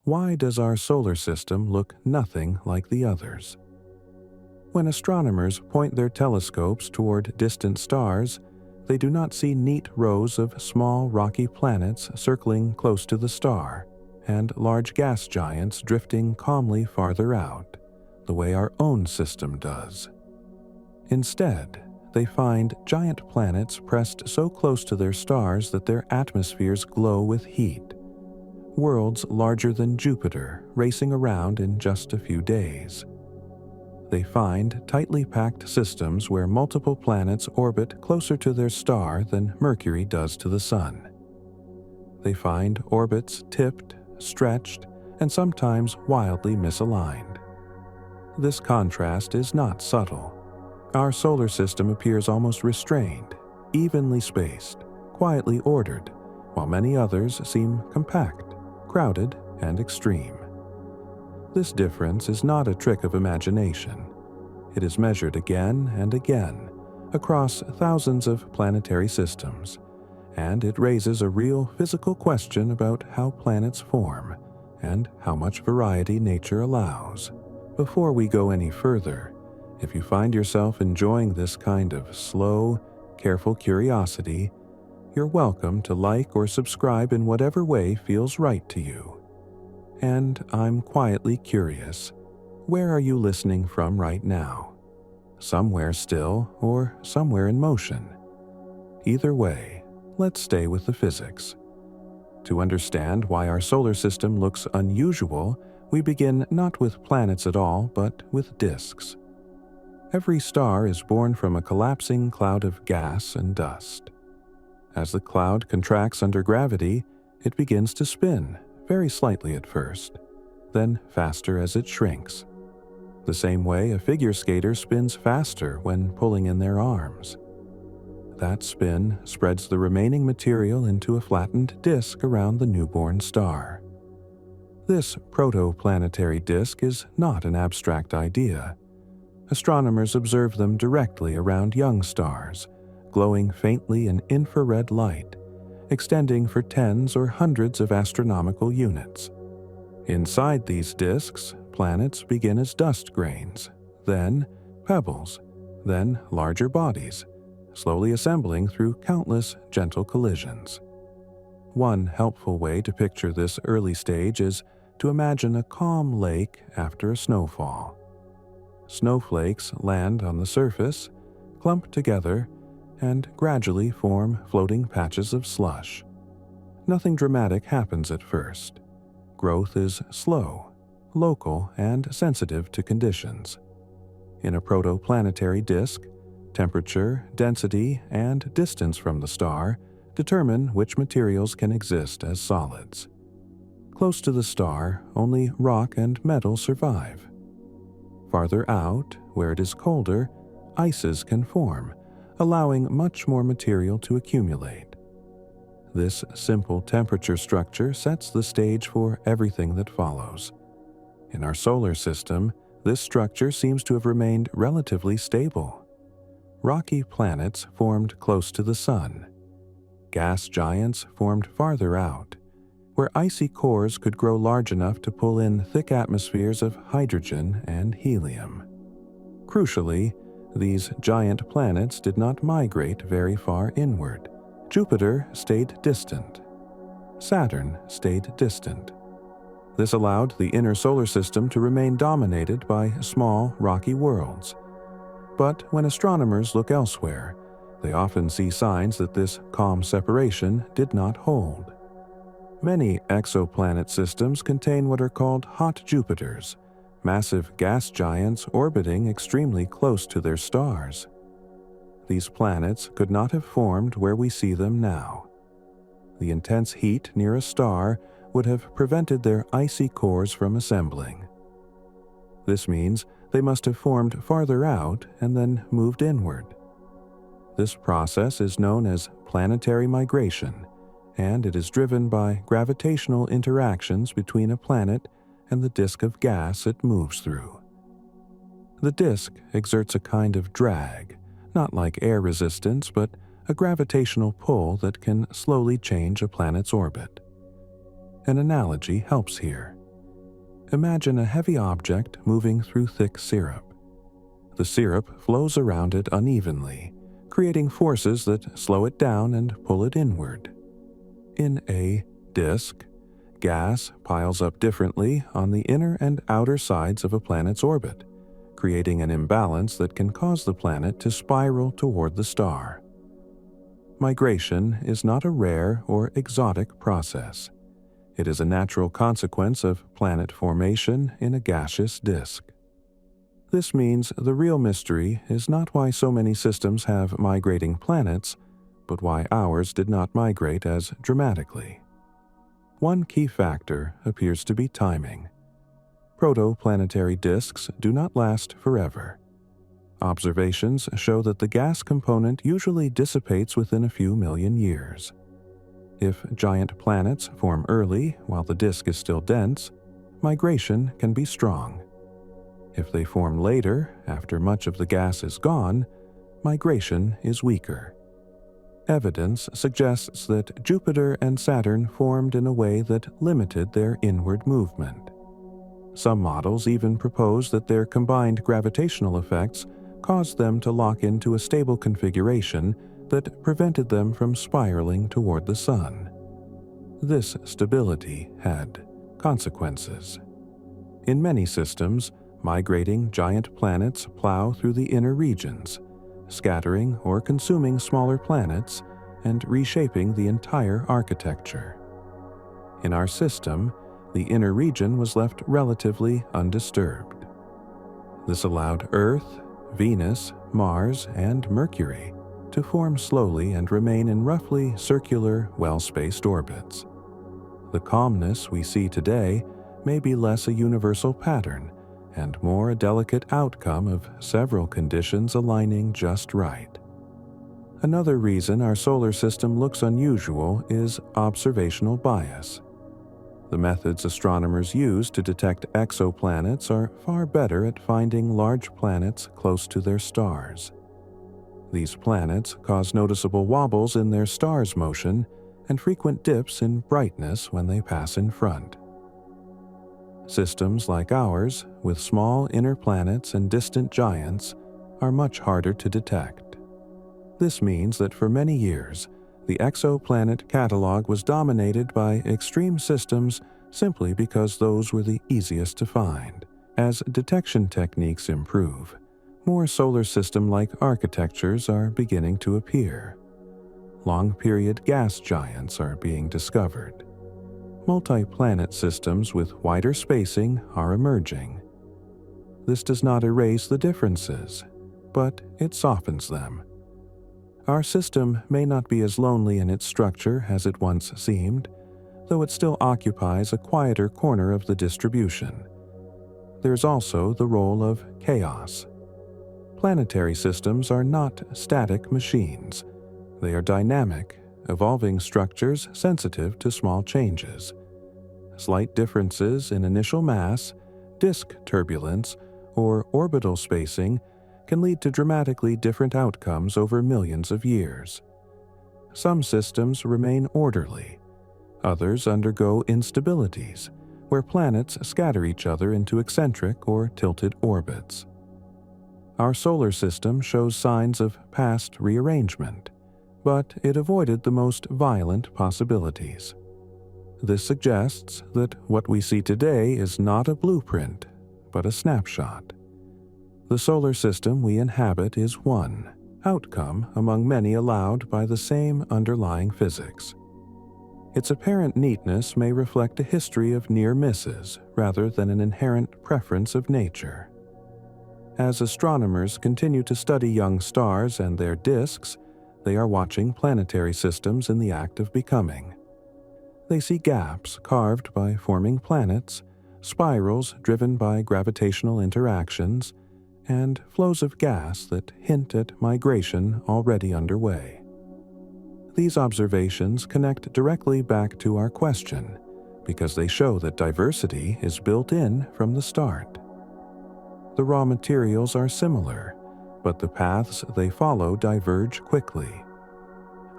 Why does our solar system look nothing like the others? When astronomers point their telescopes toward distant stars, they do not see neat rows of small rocky planets circling close to the star, and large gas giants drifting calmly farther out, the way our own system does. Instead, they find giant planets pressed so close to their stars that their atmospheres glow with heat, worlds larger than Jupiter racing around in just a few days. They find tightly packed systems where multiple planets orbit closer to their star than Mercury does to the Sun. They find orbits tipped, stretched, and sometimes wildly misaligned. This contrast is not subtle. Our solar system appears almost restrained, evenly spaced, quietly ordered, while many others seem compact, crowded, and extreme. This difference is not a trick of imagination. It is measured again and again across thousands of planetary systems, and it raises a real physical question about how planets form and how much variety nature allows. Before we go any further, if you find yourself enjoying this kind of slow, careful curiosity, you're welcome to like or subscribe in whatever way feels right to you. And I'm quietly curious, where are you listening from right now? Somewhere still or somewhere in motion? Either way, let's stay with the physics. To understand why our solar system looks unusual, we begin not with planets at all, but with disks. Every star is born from a collapsing cloud of gas and dust. As the cloud contracts under gravity, it begins to spin, very slightly at first, then faster as it shrinks. The same way a figure skater spins faster when pulling in their arms. That spin spreads the remaining material into a flattened disk around the newborn star. This protoplanetary disk is not an abstract idea. Astronomers observe them directly around young stars, glowing faintly in infrared light, extending for tens or hundreds of astronomical units. Inside these disks, planets begin as dust grains, then pebbles, then larger bodies, slowly assembling through countless gentle collisions. One helpful way to picture this early stage is to imagine a calm lake after a snowfall. Snowflakes land on the surface, clump together, and gradually form floating patches of slush. Nothing dramatic happens at first. Growth is slow, local, and sensitive to conditions. In a protoplanetary disk, temperature, density, and distance from the star determine which materials can exist as solids. Close to the star, only rock and metal survive. Farther out, where it is colder, ices can form, allowing much more material to accumulate. This simple temperature structure sets the stage for everything that follows. In our solar system, this structure seems to have remained relatively stable. Rocky planets formed close to the Sun. Gas giants formed farther out, where icy cores could grow large enough to pull in thick atmospheres of hydrogen and helium. Crucially, these giant planets did not migrate very far inward. Jupiter stayed distant. Saturn stayed distant. This allowed the inner solar system to remain dominated by small, rocky worlds. But when astronomers look elsewhere, they often see signs that this calm separation did not hold. Many exoplanet systems contain what are called hot Jupiters, massive gas giants orbiting extremely close to their stars. These planets could not have formed where we see them now. The intense heat near a star would have prevented their icy cores from assembling. This means they must have formed farther out and then moved inward. This process is known as planetary migration, and it is driven by gravitational interactions between a planet and the disk of gas it moves through. The disk exerts a kind of drag, not like air resistance, but a gravitational pull that can slowly change a planet's orbit. An analogy helps here. Imagine a heavy object moving through thick syrup. The syrup flows around it unevenly, creating forces that slow it down and pull it inward. In a disk, gas piles up differently on the inner and outer sides of a planet's orbit, creating an imbalance that can cause the planet to spiral toward the star. Migration is not a rare or exotic process. It is a natural consequence of planet formation in a gaseous disk. This means the real mystery is not why so many systems have migrating planets, but why ours did not migrate as dramatically. One key factor appears to be timing. Protoplanetary disks do not last forever. Observations show that the gas component usually dissipates within a few million years. If giant planets form early while the disk is still dense, migration can be strong. If they form later, after much of the gas is gone, migration is weaker. Evidence suggests that Jupiter and Saturn formed in a way that limited their inward movement. Some models even propose that their combined gravitational effects caused them to lock into a stable configuration that prevented them from spiraling toward the Sun. This stability had consequences. In many systems, migrating giant planets plow through the inner regions, scattering or consuming smaller planets and reshaping the entire architecture. In our system, the inner region was left relatively undisturbed. This allowed Earth, Venus, Mars, and Mercury to form slowly and remain in roughly circular, well-spaced orbits. The calmness we see today may be less a universal pattern and more a delicate outcome of several conditions aligning just right. Another reason our solar system looks unusual is observational bias. The methods astronomers use to detect exoplanets are far better at finding large planets close to their stars. These planets cause noticeable wobbles in their star's motion and frequent dips in brightness when they pass in front. Systems like ours, with small inner planets and distant giants, are much harder to detect. This means that for many years, the exoplanet catalog was dominated by extreme systems simply because those were the easiest to find. As detection techniques improve, more solar system-like architectures are beginning to appear. Long-period gas giants are being discovered. Multi-planet systems with wider spacing are emerging. This does not erase the differences, but it softens them. Our system may not be as lonely in its structure as it once seemed, though it still occupies a quieter corner of the distribution. There's also the role of chaos. Planetary systems are not static machines. They are dynamic, evolving structures sensitive to small changes. Slight differences in initial mass, disk turbulence, or orbital spacing can lead to dramatically different outcomes over millions of years. Some systems remain orderly. Others undergo instabilities, where planets scatter each other into eccentric or tilted orbits. Our solar system shows signs of past rearrangement, but it avoided the most violent possibilities. This suggests that what we see today is not a blueprint, but a snapshot. The solar system we inhabit is one outcome among many allowed by the same underlying physics. Its apparent neatness may reflect a history of near misses rather than an inherent preference of nature. As astronomers continue to study young stars and their disks, they are watching planetary systems in the act of becoming. They see gaps carved by forming planets, spirals driven by gravitational interactions, and flows of gas that hint at migration already underway. These observations connect directly back to our question, because they show that diversity is built in from the start. The raw materials are similar, but the paths they follow diverge quickly.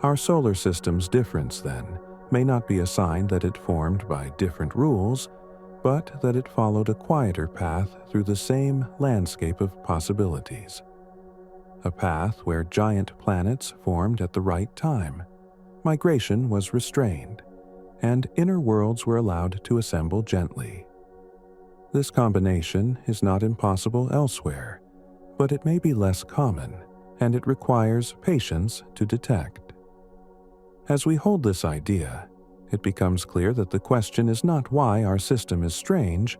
Our solar system's difference, then, may not be a sign that it formed by different rules, but that it followed a quieter path through the same landscape of possibilities. A path where giant planets formed at the right time, migration was restrained, and inner worlds were allowed to assemble gently. This combination is not impossible elsewhere, but it may be less common, and it requires patience to detect. As we hold this idea, it becomes clear that the question is not why our system is strange,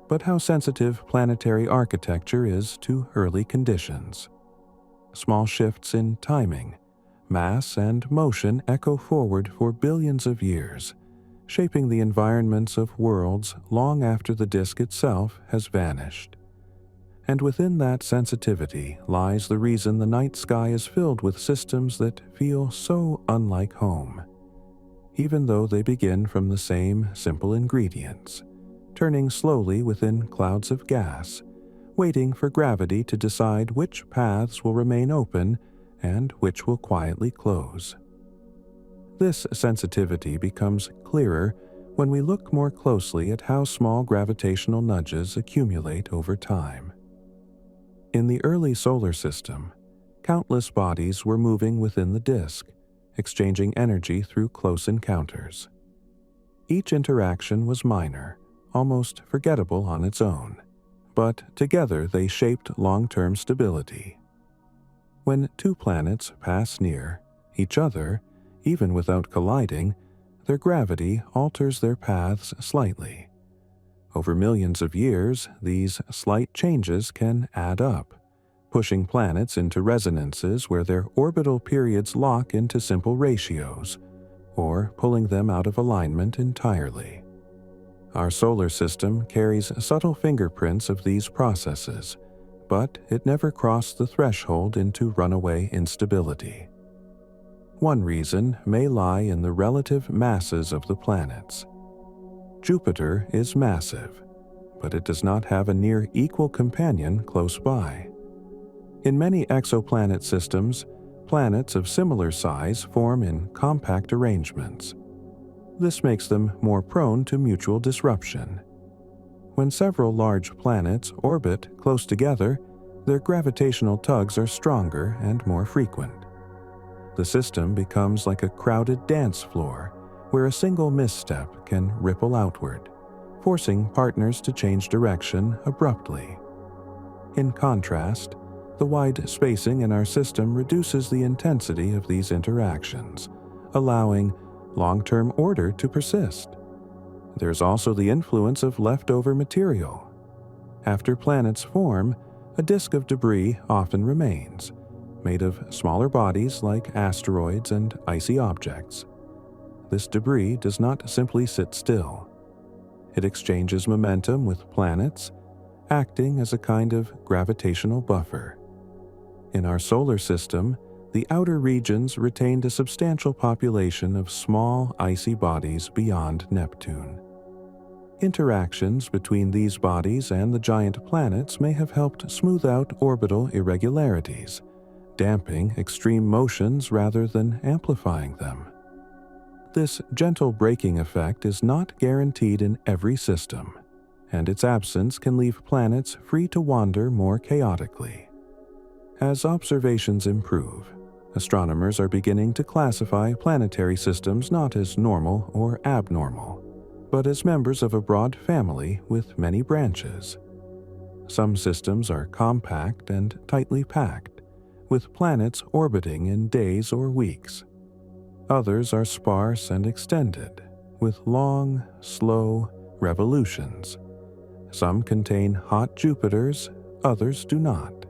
but how sensitive planetary architecture is to early conditions. Small shifts in timing, mass, and motion echo forward for billions of years, shaping the environments of worlds long after the disk itself has vanished. And within that sensitivity lies the reason the night sky is filled with systems that feel so unlike home, even though they begin from the same simple ingredients, turning slowly within clouds of gas, waiting for gravity to decide which paths will remain open and which will quietly close. This sensitivity becomes clearer when we look more closely at how small gravitational nudges accumulate over time. In the early solar system, countless bodies were moving within the disk, exchanging energy through close encounters. Each interaction was minor, almost forgettable on its own, but together they shaped long-term stability. When two planets pass near each other, even without colliding, their gravity alters their paths slightly. Over millions of years, these slight changes can add up, pushing planets into resonances where their orbital periods lock into simple ratios, or pulling them out of alignment entirely. Our solar system carries subtle fingerprints of these processes, but it never crossed the threshold into runaway instability. One reason may lie in the relative masses of the planets. Jupiter is massive, but it does not have a near equal companion close by. In many exoplanet systems, planets of similar size form in compact arrangements. This makes them more prone to mutual disruption. When several large planets orbit close together, their gravitational tugs are stronger and more frequent. The system becomes like a crowded dance floor, where a single misstep can ripple outward, forcing partners to change direction abruptly. In contrast, the wide spacing in our system reduces the intensity of these interactions, allowing long-term order to persist. There's also the influence of leftover material. After planets form, a disk of debris often remains, made of smaller bodies like asteroids and icy objects. This debris does not simply sit still. It exchanges momentum with planets, acting as a kind of gravitational buffer. In our solar system, the outer regions retained a substantial population of small icy bodies beyond Neptune. Interactions between these bodies and the giant planets may have helped smooth out orbital irregularities, damping extreme motions rather than amplifying them. This gentle braking effect is not guaranteed in every system, and its absence can leave planets free to wander more chaotically. As observations improve, astronomers are beginning to classify planetary systems not as normal or abnormal, but as members of a broad family with many branches. Some systems are compact and tightly packed, with planets orbiting in days or weeks. Others are sparse and extended, with long, slow revolutions. Some contain hot Jupiters, others do not.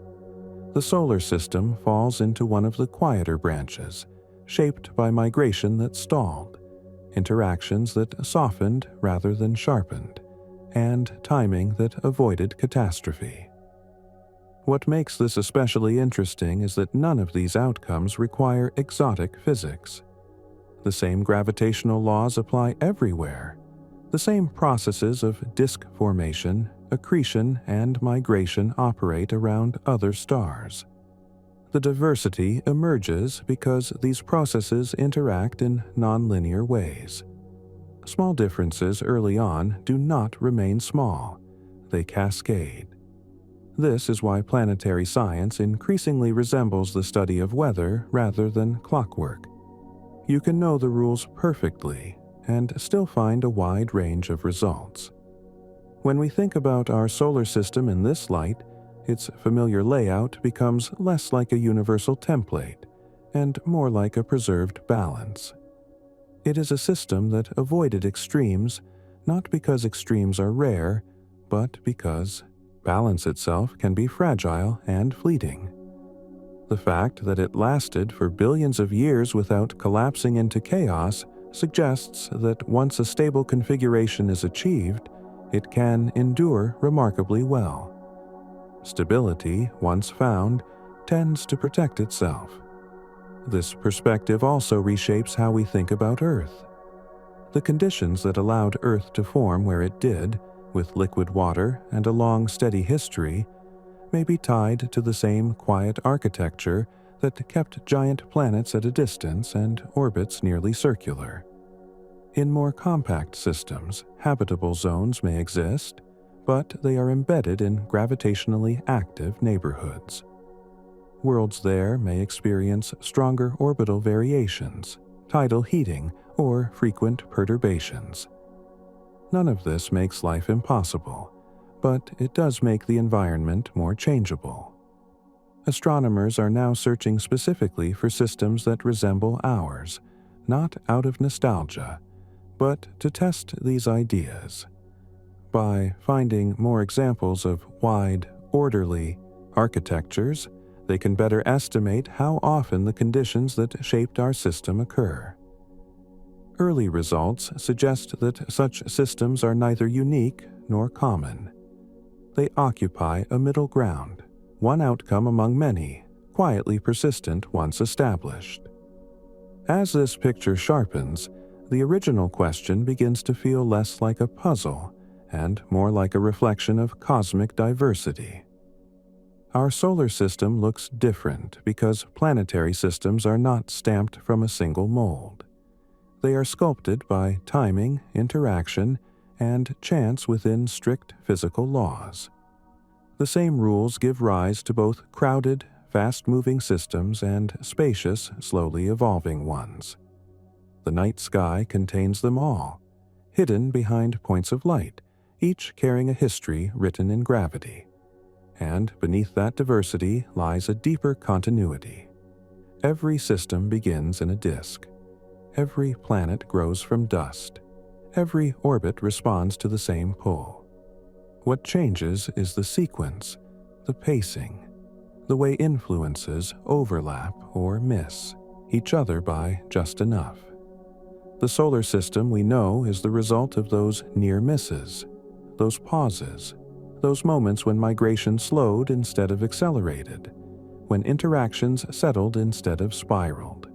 The solar system falls into one of the quieter branches, shaped by migration that stalled, interactions that softened rather than sharpened, and timing that avoided catastrophe. What makes this especially interesting is that none of these outcomes require exotic physics. The same gravitational laws apply everywhere. The same processes of disk formation, accretion, and migration operate around other stars. The diversity emerges because these processes interact in nonlinear ways. Small differences early on do not remain small. They cascade. This is why planetary science increasingly resembles the study of weather rather than clockwork. You can know the rules perfectly and still find a wide range of results. When we think about our solar system in this light, its familiar layout becomes less like a universal template and more like a preserved balance. It is a system that avoided extremes, not because extremes are rare, but because balance itself can be fragile and fleeting. The fact that it lasted for billions of years without collapsing into chaos suggests that once a stable configuration is achieved, it can endure remarkably well. Stability, once found, tends to protect itself. This perspective also reshapes how we think about Earth. The conditions that allowed Earth to form where it did, with liquid water and a long, steady history, may be tied to the same quiet architecture that kept giant planets at a distance and orbits nearly circular. In more compact systems, habitable zones may exist, but they are embedded in gravitationally active neighborhoods. Worlds there may experience stronger orbital variations, tidal heating, or frequent perturbations. None of this makes life impossible, but it does make the environment more changeable. Astronomers are now searching specifically for systems that resemble ours, not out of nostalgia, but to test these ideas. By finding more examples of wide, orderly architectures, they can better estimate how often the conditions that shaped our system occur. Early results suggest that such systems are neither unique nor common. They occupy a middle ground, one outcome among many, quietly persistent once established. As this picture sharpens, the original question begins to feel less like a puzzle and more like a reflection of cosmic diversity. Our solar system looks different because planetary systems are not stamped from a single mold. They are sculpted by timing, interaction, and chance within strict physical laws. The same rules give rise to both crowded, fast-moving systems and spacious, slowly evolving ones. The night sky contains them all, hidden behind points of light, each carrying a history written in gravity. And beneath that diversity lies a deeper continuity. Every system begins in a disk. Every planet grows from dust. Every orbit responds to the same pull. What changes is the sequence, the pacing, the way influences overlap or miss each other by just enough. The solar system we know is the result of those near misses, those pauses, those moments when migration slowed instead of accelerated, when interactions settled instead of spiraled.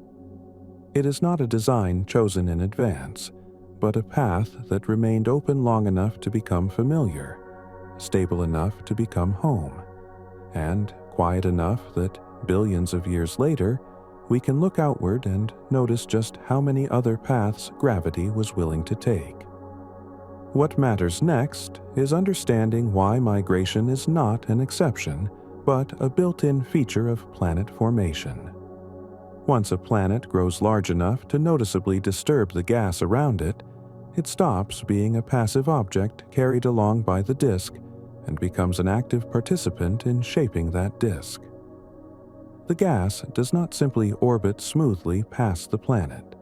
It is not a design chosen in advance, but a path that remained open long enough to become familiar, stable enough to become home, and quiet enough that billions of years later, we can look outward and notice just how many other paths gravity was willing to take. What matters next is understanding why migration is not an exception, but a built-in feature of planet formation. Once a planet grows large enough to noticeably disturb the gas around it, it stops being a passive object carried along by the disk and becomes an active participant in shaping that disk. The gas does not simply orbit smoothly past the planet.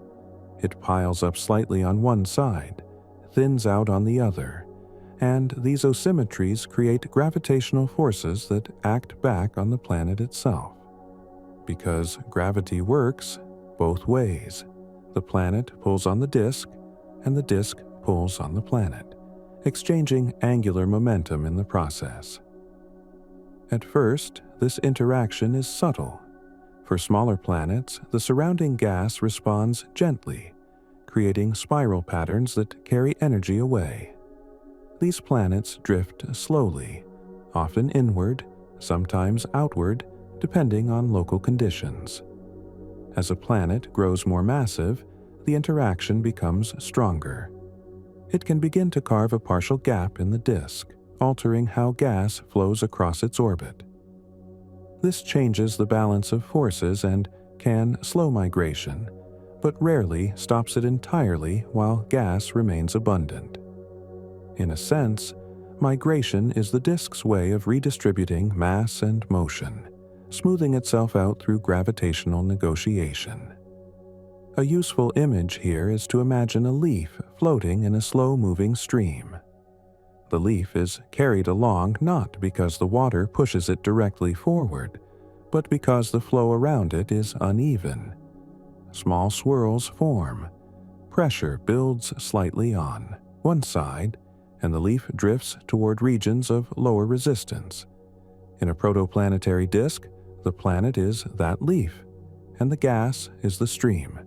It piles up slightly on one side, thins out on the other, and these asymmetries create gravitational forces that act back on the planet itself. Because gravity works both ways. The planet pulls on the disk, and the disk pulls on the planet, exchanging angular momentum in the process. At first, this interaction is subtle. For smaller planets, the surrounding gas responds gently, creating spiral patterns that carry energy away. These planets drift slowly, often inward, sometimes outward, depending on local conditions. As a planet grows more massive, the interaction becomes stronger. It can begin to carve a partial gap in the disk, altering how gas flows across its orbit. This changes the balance of forces and can slow migration, but rarely stops it entirely while gas remains abundant. In a sense, migration is the disk's way of redistributing mass and motion, smoothing itself out through gravitational negotiation. A useful image here is to imagine a leaf floating in a slow-moving stream. The leaf is carried along not because the water pushes it directly forward, but because the flow around it is uneven. Small swirls form. Pressure builds slightly on one side, and the leaf drifts toward regions of lower resistance. In a protoplanetary disk, the planet is that leaf, and the gas is the stream.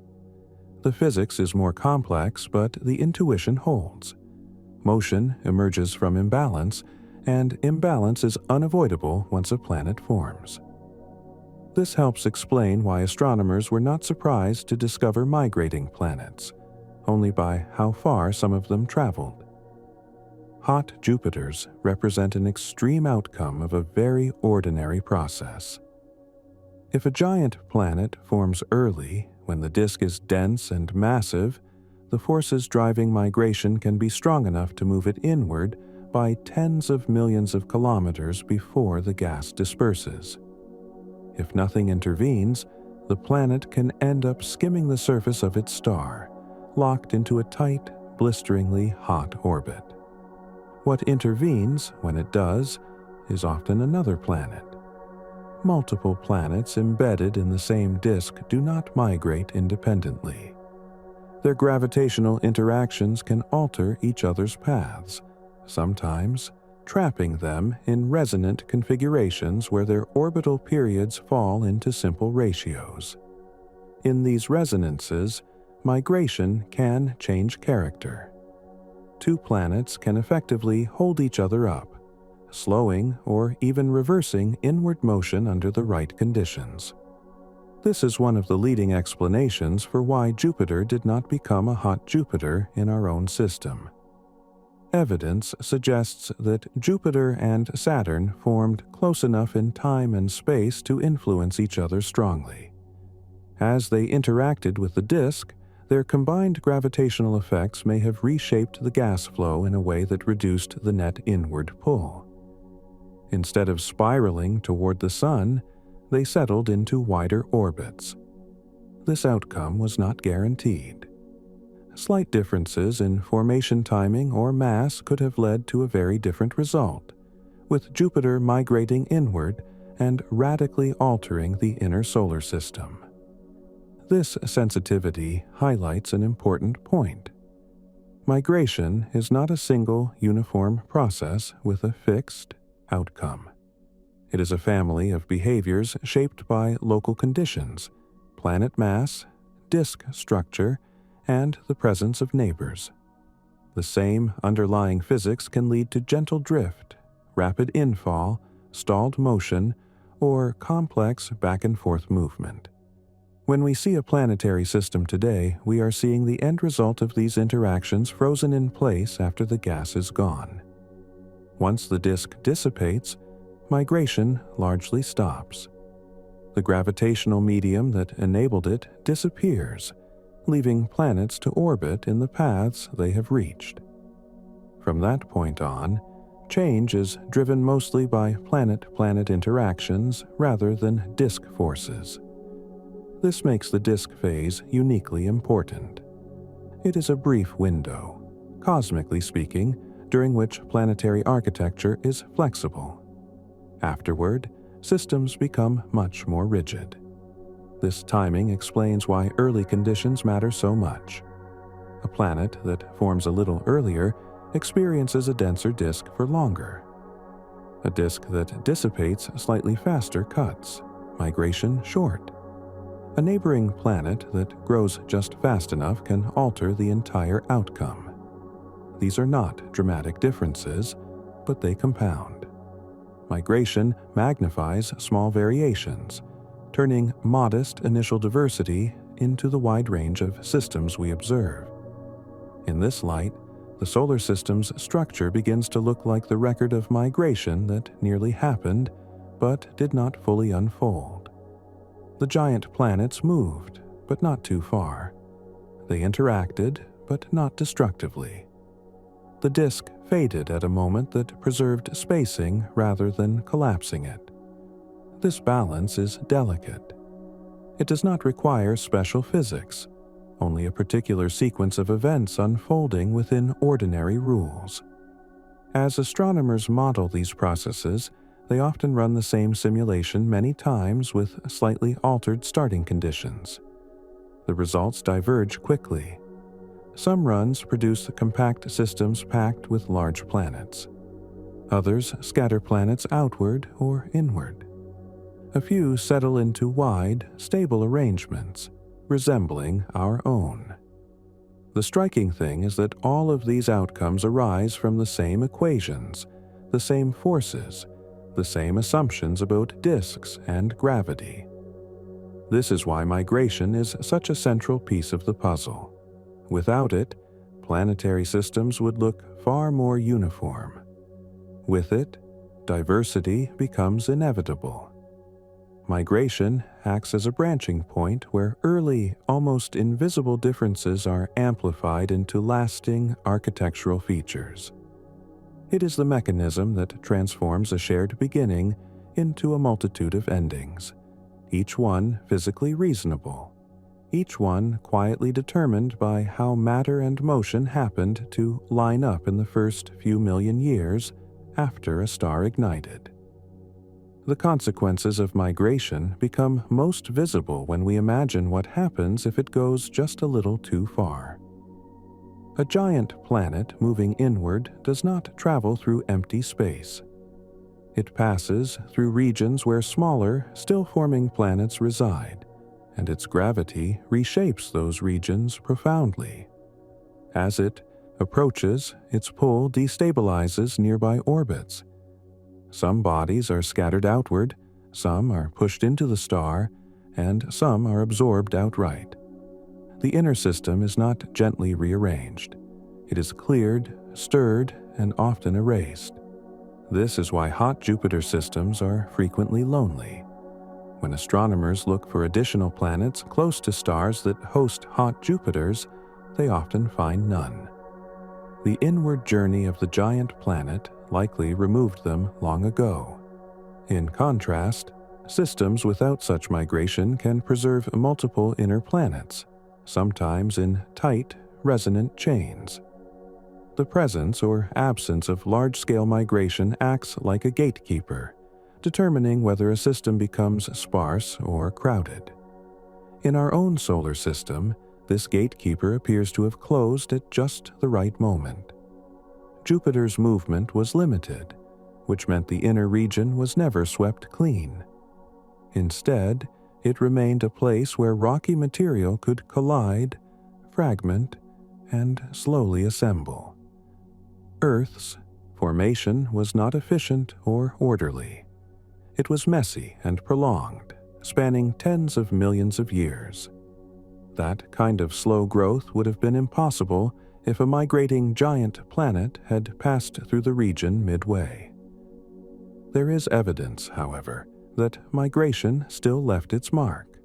The physics is more complex, but the intuition holds. Motion emerges from imbalance, and imbalance is unavoidable once a planet forms. This helps explain why astronomers were not surprised to discover migrating planets, only by how far some of them traveled. Hot Jupiters represent an extreme outcome of a very ordinary process. If a giant planet forms early, when the disk is dense and massive, the forces driving migration can be strong enough to move it inward by tens of millions of kilometers before the gas disperses. If nothing intervenes, the planet can end up skimming the surface of its star, locked into a tight, blisteringly hot orbit. What intervenes, when it does, is often another planet. Multiple planets embedded in the same disk do not migrate independently. Their gravitational interactions can alter each other's paths, sometimes trapping them in resonant configurations where their orbital periods fall into simple ratios. In these resonances, migration can change character. Two planets can effectively hold each other up, slowing or even reversing inward motion under the right conditions. This is one of the leading explanations for why Jupiter did not become a hot Jupiter in our own system. Evidence suggests that Jupiter and Saturn formed close enough in time and space to influence each other strongly. As they interacted with the disk, their combined gravitational effects may have reshaped the gas flow in a way that reduced the net inward pull. Instead of spiraling toward the Sun, they settled into wider orbits. This outcome was not guaranteed. Slight differences in formation timing or mass could have led to a very different result, with Jupiter migrating inward and radically altering the inner solar system. This sensitivity highlights an important point. Migration is not a single, uniform process with a fixed outcome. It is a family of behaviors shaped by local conditions, planet mass, disk structure, and the presence of neighbors. The same underlying physics can lead to gentle drift, rapid infall, stalled motion, or complex back-and-forth movement. When we see a planetary system today, we are seeing the end result of these interactions frozen in place after the gas is gone. Once the disk dissipates, migration largely stops. The gravitational medium that enabled it disappears, leaving planets to orbit in the paths they have reached. From that point on, change is driven mostly by planet-planet interactions rather than disk forces. This makes the disk phase uniquely important. It is a brief window, cosmically speaking, during which planetary architecture is flexible. Afterward, systems become much more rigid. This timing explains why early conditions matter so much. A planet that forms a little earlier experiences a denser disk for longer. A disk that dissipates slightly faster cuts, migration short. A neighboring planet that grows just fast enough can alter the entire outcome. These are not dramatic differences, but they compound. Migration magnifies small variations, turning modest initial diversity into the wide range of systems we observe. In this light, the solar system's structure begins to look like the record of migration that nearly happened but did not fully unfold. The giant planets moved, but not too far. They interacted, but not destructively. The disk faded at a moment that preserved spacing rather than collapsing it. This balance is delicate. It does not require special physics, only a particular sequence of events unfolding within ordinary rules. As astronomers model these processes, they often run the same simulation many times with slightly altered starting conditions. The results diverge quickly. Some runs produce compact systems packed with large planets. Others scatter planets outward or inward. A few settle into wide, stable arrangements, resembling our own. The striking thing is that all of these outcomes arise from the same equations, the same forces, the same assumptions about disks and gravity. This is why migration is such a central piece of the puzzle. Without it, planetary systems would look far more uniform. With it, diversity becomes inevitable. Migration acts as a branching point where early, almost invisible differences are amplified into lasting architectural features. It is the mechanism that transforms a shared beginning into a multitude of endings, each one physically reasonable, each one quietly determined by how matter and motion happened to line up in the first few million years after a star ignited. The consequences of migration become most visible when we imagine what happens if it goes just a little too far. A giant planet moving inward does not travel through empty space. It passes through regions where smaller, still-forming planets reside, and its gravity reshapes those regions profoundly. As it approaches, its pull destabilizes nearby orbits. Some bodies are scattered outward, some are pushed into the star, and some are absorbed outright. The inner system is not gently rearranged. It is cleared, stirred, and often erased. This is why hot Jupiter systems are frequently lonely. When astronomers look for additional planets close to stars that host hot Jupiters, they often find none. The inward journey of the giant planet likely removed them long ago. In contrast, systems without such migration can preserve multiple inner planets, sometimes in tight, resonant chains. The presence or absence of large-scale migration acts like a gatekeeper, determining whether a system becomes sparse or crowded. In our own solar system, this gatekeeper appears to have closed at just the right moment. Jupiter's movement was limited, which meant the inner region was never swept clean. Instead, it remained a place where rocky material could collide, fragment, and slowly assemble. Earth's formation was not efficient or orderly. It was messy and prolonged, spanning tens of millions of years. That kind of slow growth would have been impossible if a migrating giant planet had passed through the region midway. There is evidence, however, that migration still left its mark.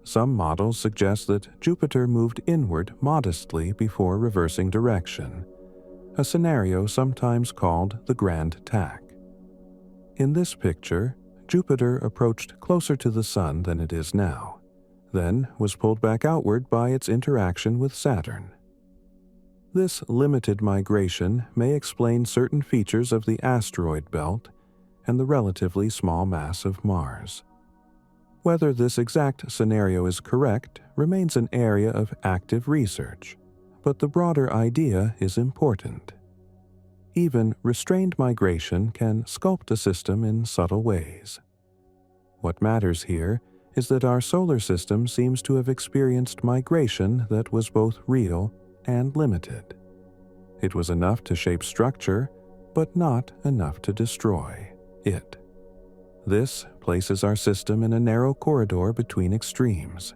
Some models suggest that Jupiter moved inward modestly before reversing direction, a scenario sometimes called the Grand Tack. In this picture, Jupiter approached closer to the Sun than it is now, then was pulled back outward by its interaction with Saturn. This limited migration may explain certain features of the asteroid belt and the relatively small mass of Mars. Whether this exact scenario is correct remains an area of active research, but the broader idea is important. Even restrained migration can sculpt a system in subtle ways. What matters here is that our solar system seems to have experienced migration that was both real and limited. It was enough to shape structure, but not enough to destroy it. This places our system in a narrow corridor between extremes.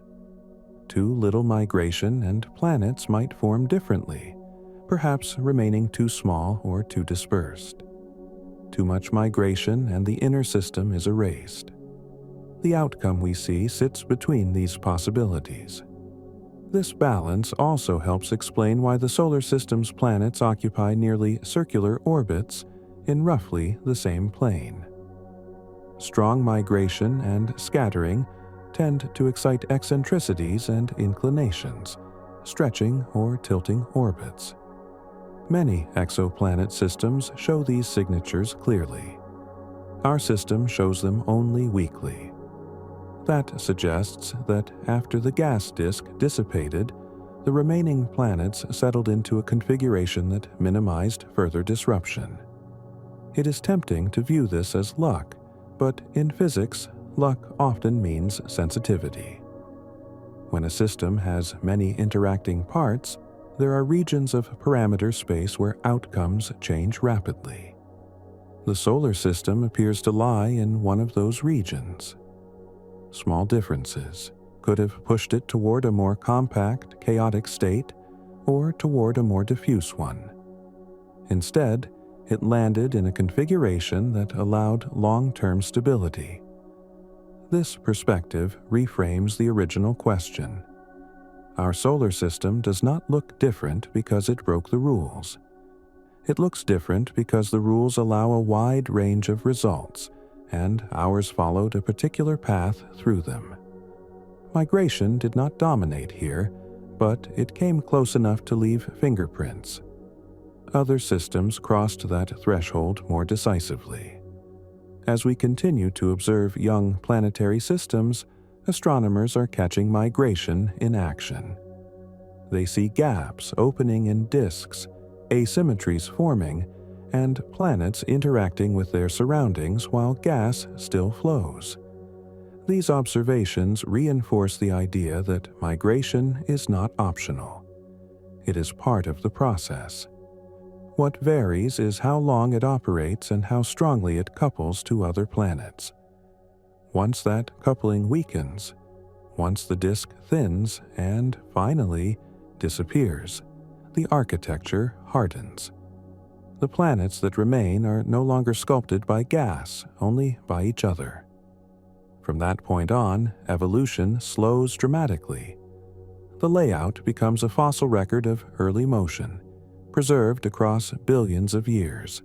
Too little migration and planets might form differently, perhaps remaining too small or too dispersed. Too much migration and the inner system is erased. The outcome we see sits between these possibilities. This balance also helps explain why the solar system's planets occupy nearly circular orbits in roughly the same plane. Strong migration and scattering tend to excite eccentricities and inclinations, stretching or tilting orbits. Many exoplanet systems show these signatures clearly. Our system shows them only weakly. That suggests that after the gas disk dissipated, the remaining planets settled into a configuration that minimized further disruption. It is tempting to view this as luck, but in physics, luck often means sensitivity. When a system has many interacting parts, there are regions of parameter space where outcomes change rapidly. The solar system appears to lie in one of those regions. Small differences could have pushed it toward a more compact, chaotic state or toward a more diffuse one. Instead, it landed in a configuration that allowed long-term stability. This perspective reframes the original question. Our solar system does not look different because it broke the rules. It looks different because the rules allow a wide range of results, and ours followed a particular path through them. Migration did not dominate here, but it came close enough to leave fingerprints. Other systems crossed that threshold more decisively. As we continue to observe young planetary systems, astronomers are catching migration in action. They see gaps opening in disks, asymmetries forming, and planets interacting with their surroundings while gas still flows. These observations reinforce the idea that migration is not optional. It is part of the process. What varies is how long it operates and how strongly it couples to other planets. Once that coupling weakens, once the disk thins and, finally, disappears, the architecture hardens. The planets that remain are no longer sculpted by gas, only by each other. From that point on, evolution slows dramatically. The layout becomes a fossil record of early motion, preserved across billions of years.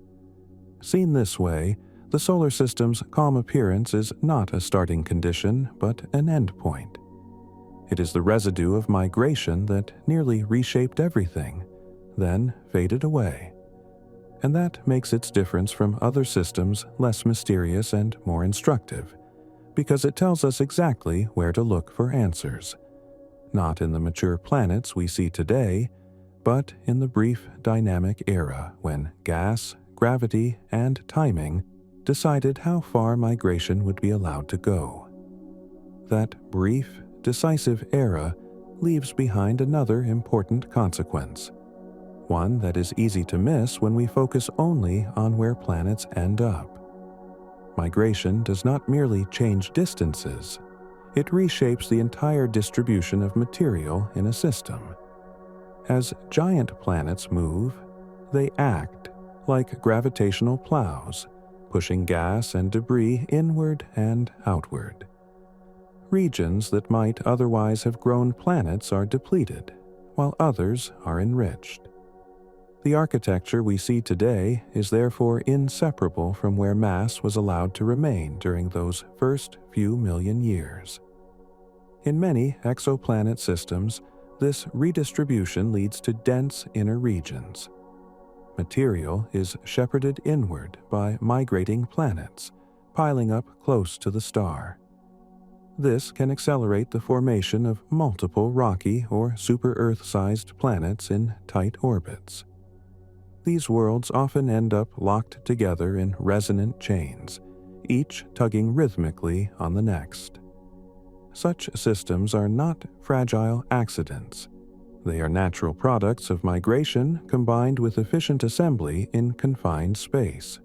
Seen this way, the solar system's calm appearance is not a starting condition, but an endpoint. It is the residue of migration that nearly reshaped everything, then faded away. And that makes its difference from other systems less mysterious and more instructive, because it tells us exactly where to look for answers. Not in the mature planets we see today, but in the brief dynamic era when gas, gravity, and timing decided how far migration would be allowed to go. That brief, decisive era leaves behind another important consequence, one that is easy to miss when we focus only on where planets end up. Migration does not merely change distances, it reshapes the entire distribution of material in a system. As giant planets move, they act like gravitational plows, pushing gas and debris inward and outward. Regions that might otherwise have grown planets are depleted, while others are enriched. The architecture we see today is therefore inseparable from where mass was allowed to remain during those first few million years. In many exoplanet systems, this redistribution leads to dense inner regions. Material is shepherded inward by migrating planets, piling up close to the star. This can accelerate the formation of multiple rocky or super-Earth-sized planets in tight orbits. These worlds often end up locked together in resonant chains, each tugging rhythmically on the next. Such systems are not fragile accidents. They are natural products of migration combined with efficient assembly in confined space.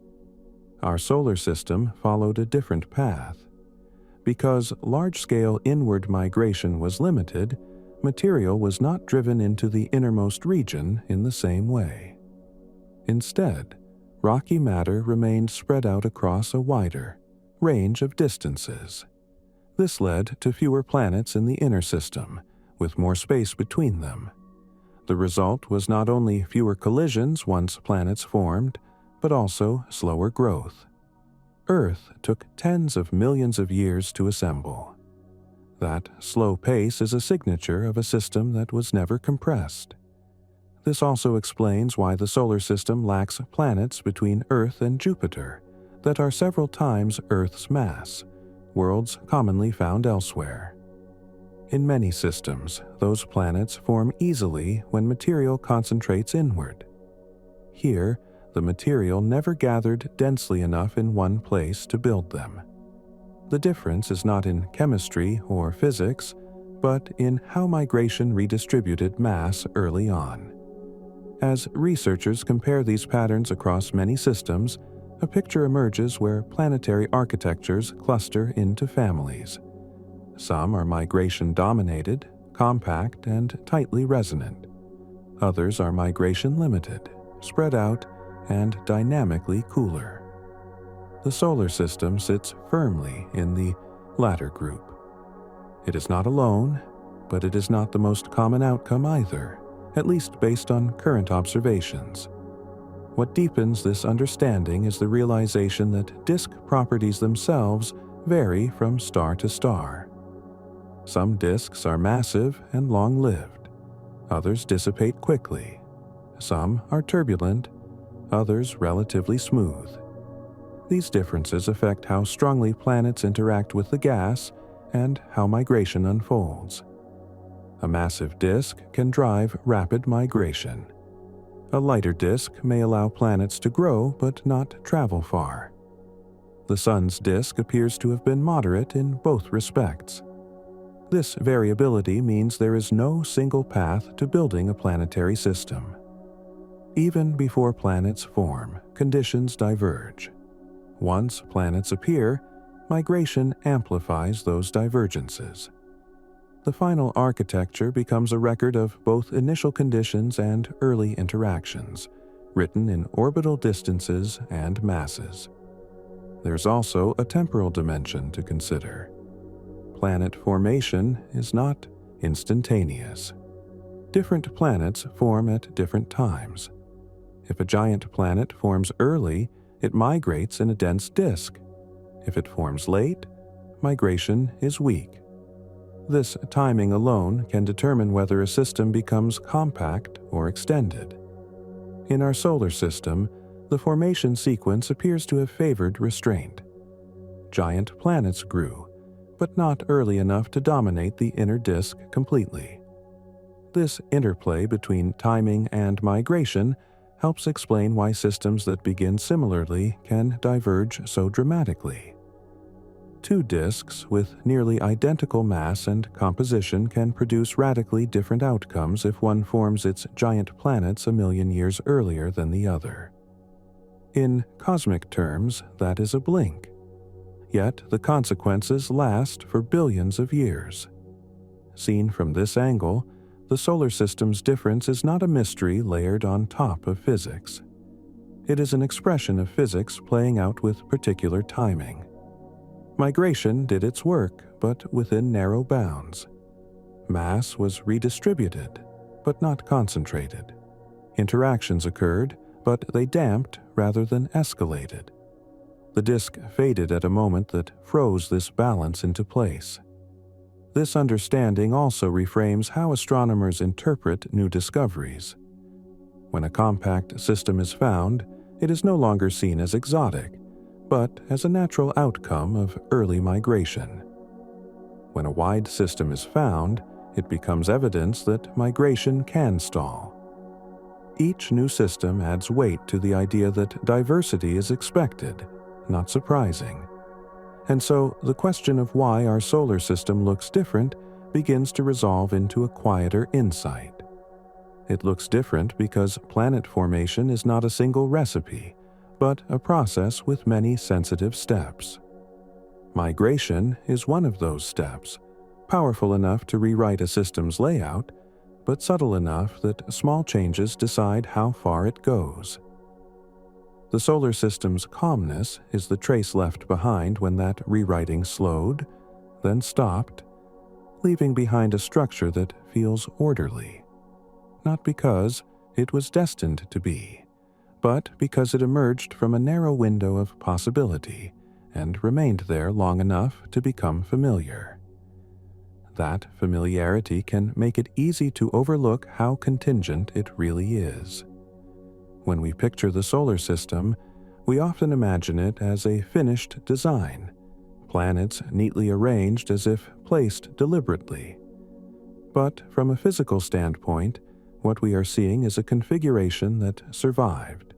Our solar system followed a different path. Because large-scale inward migration was limited, material was not driven into the innermost region in the same way. Instead, rocky matter remained spread out across a wider range of distances. This led to fewer planets in the inner system, with more space between them. The result was not only fewer collisions once planets formed, but also slower growth. Earth took tens of millions of years to assemble. That slow pace is a signature of a system that was never compressed. This also explains why the solar system lacks planets between Earth and Jupiter that are several times Earth's mass, worlds commonly found elsewhere. In many systems, those planets form easily when material concentrates inward. Here, the material never gathered densely enough in one place to build them. The difference is not in chemistry or physics, but in how migration redistributed mass early on. As researchers compare these patterns across many systems, a picture emerges where planetary architectures cluster into families. Some are migration-dominated, compact, and tightly resonant. Others are migration-limited, spread out, and dynamically cooler. The solar system sits firmly in the latter group. It is not alone, but it is not the most common outcome either, at least based on current observations. What deepens this understanding is the realization that disk properties themselves vary from star to star. Some disks are massive and long-lived. Others dissipate quickly. Some are turbulent, others relatively smooth. These differences affect how strongly planets interact with the gas and how migration unfolds. A massive disk can drive rapid migration. A lighter disk may allow planets to grow but not travel far. The Sun's disk appears to have been moderate in both respects. This variability means there is no single path to building a planetary system. Even before planets form, conditions diverge. Once planets appear, migration amplifies those divergences. The final architecture becomes a record of both initial conditions and early interactions, written in orbital distances and masses. There's also a temporal dimension to consider. Planet formation is not instantaneous. Different planets form at different times. If a giant planet forms early, it migrates in a dense disk. If it forms late, migration is weak. This timing alone can determine whether a system becomes compact or extended. In our solar system, the formation sequence appears to have favored restraint. Giant planets grew, but not early enough to dominate the inner disk completely. This interplay between timing and migration helps explain why systems that begin similarly can diverge so dramatically. Two disks with nearly identical mass and composition can produce radically different outcomes if one forms its giant planets a million years earlier than the other. In cosmic terms, that is a blink. Yet the consequences last for billions of years. Seen from this angle, the solar system's difference is not a mystery layered on top of physics. It is an expression of physics playing out with particular timing. Migration did its work, but within narrow bounds. Mass was redistributed, but not concentrated. Interactions occurred, but they damped rather than escalated. The disk faded at a moment that froze this balance into place. This understanding also reframes how astronomers interpret new discoveries. When a compact system is found, it is no longer seen as exotic, but as a natural outcome of early migration. When a wide system is found, it becomes evidence that migration can stall. Each new system adds weight to the idea that diversity is expected, not surprising. And so the question of why our solar system looks different begins to resolve into a quieter insight. It looks different because planet formation is not a single recipe, but a process with many sensitive steps. Migration is one of those steps, powerful enough to rewrite a system's layout, but subtle enough that small changes decide how far it goes. The solar system's calmness is the trace left behind when that rewriting slowed, then stopped, leaving behind a structure that feels orderly, not because it was destined to be, but because it emerged from a narrow window of possibility and remained there long enough to become familiar. That familiarity can make it easy to overlook how contingent it really is. When we picture the solar system, we often imagine it as a finished design, planets neatly arranged as if placed deliberately. But from a physical standpoint, what we are seeing is a configuration that survived.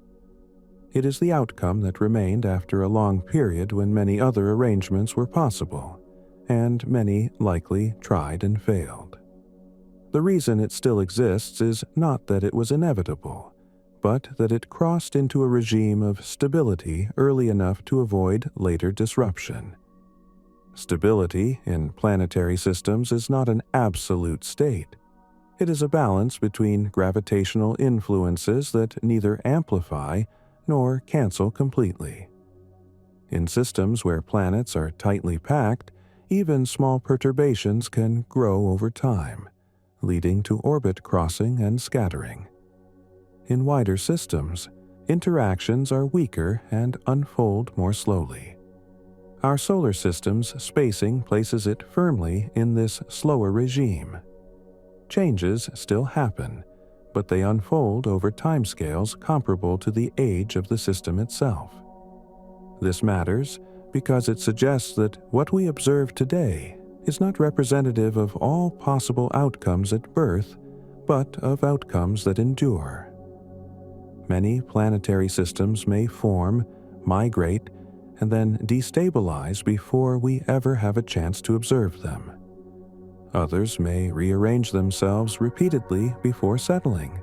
It is the outcome that remained after a long period when many other arrangements were possible, and many likely tried and failed. The reason it still exists is not that it was inevitable, but that it crossed into a regime of stability early enough to avoid later disruption. Stability in planetary systems is not an absolute state. It is a balance between gravitational influences that neither amplify nor cancel completely. In systems where planets are tightly packed, even small perturbations can grow over time, leading to orbit crossing and scattering. In wider systems, interactions are weaker and unfold more slowly. Our solar system's spacing places it firmly in this slower regime. Changes still happen, but they unfold over timescales comparable to the age of the system itself. This matters because it suggests that what we observe today is not representative of all possible outcomes at birth, but of outcomes that endure. Many planetary systems may form, migrate, and then destabilize before we ever have a chance to observe them. Others may rearrange themselves repeatedly before settling.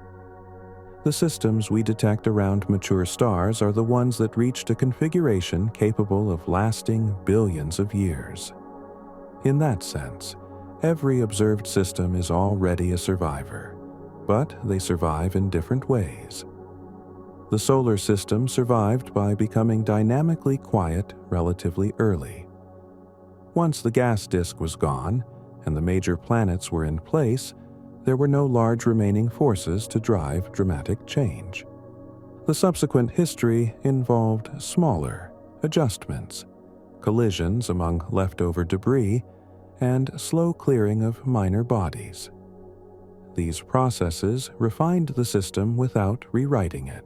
The systems we detect around mature stars are the ones that reached a configuration capable of lasting billions of years. In that sense, every observed system is already a survivor, but they survive in different ways. The solar system survived by becoming dynamically quiet relatively early. Once the gas disk was gone, and the major planets were in place, there were no large remaining forces to drive dramatic change. The subsequent history involved smaller adjustments, collisions among leftover debris, and slow clearing of minor bodies. These processes refined the system without rewriting it.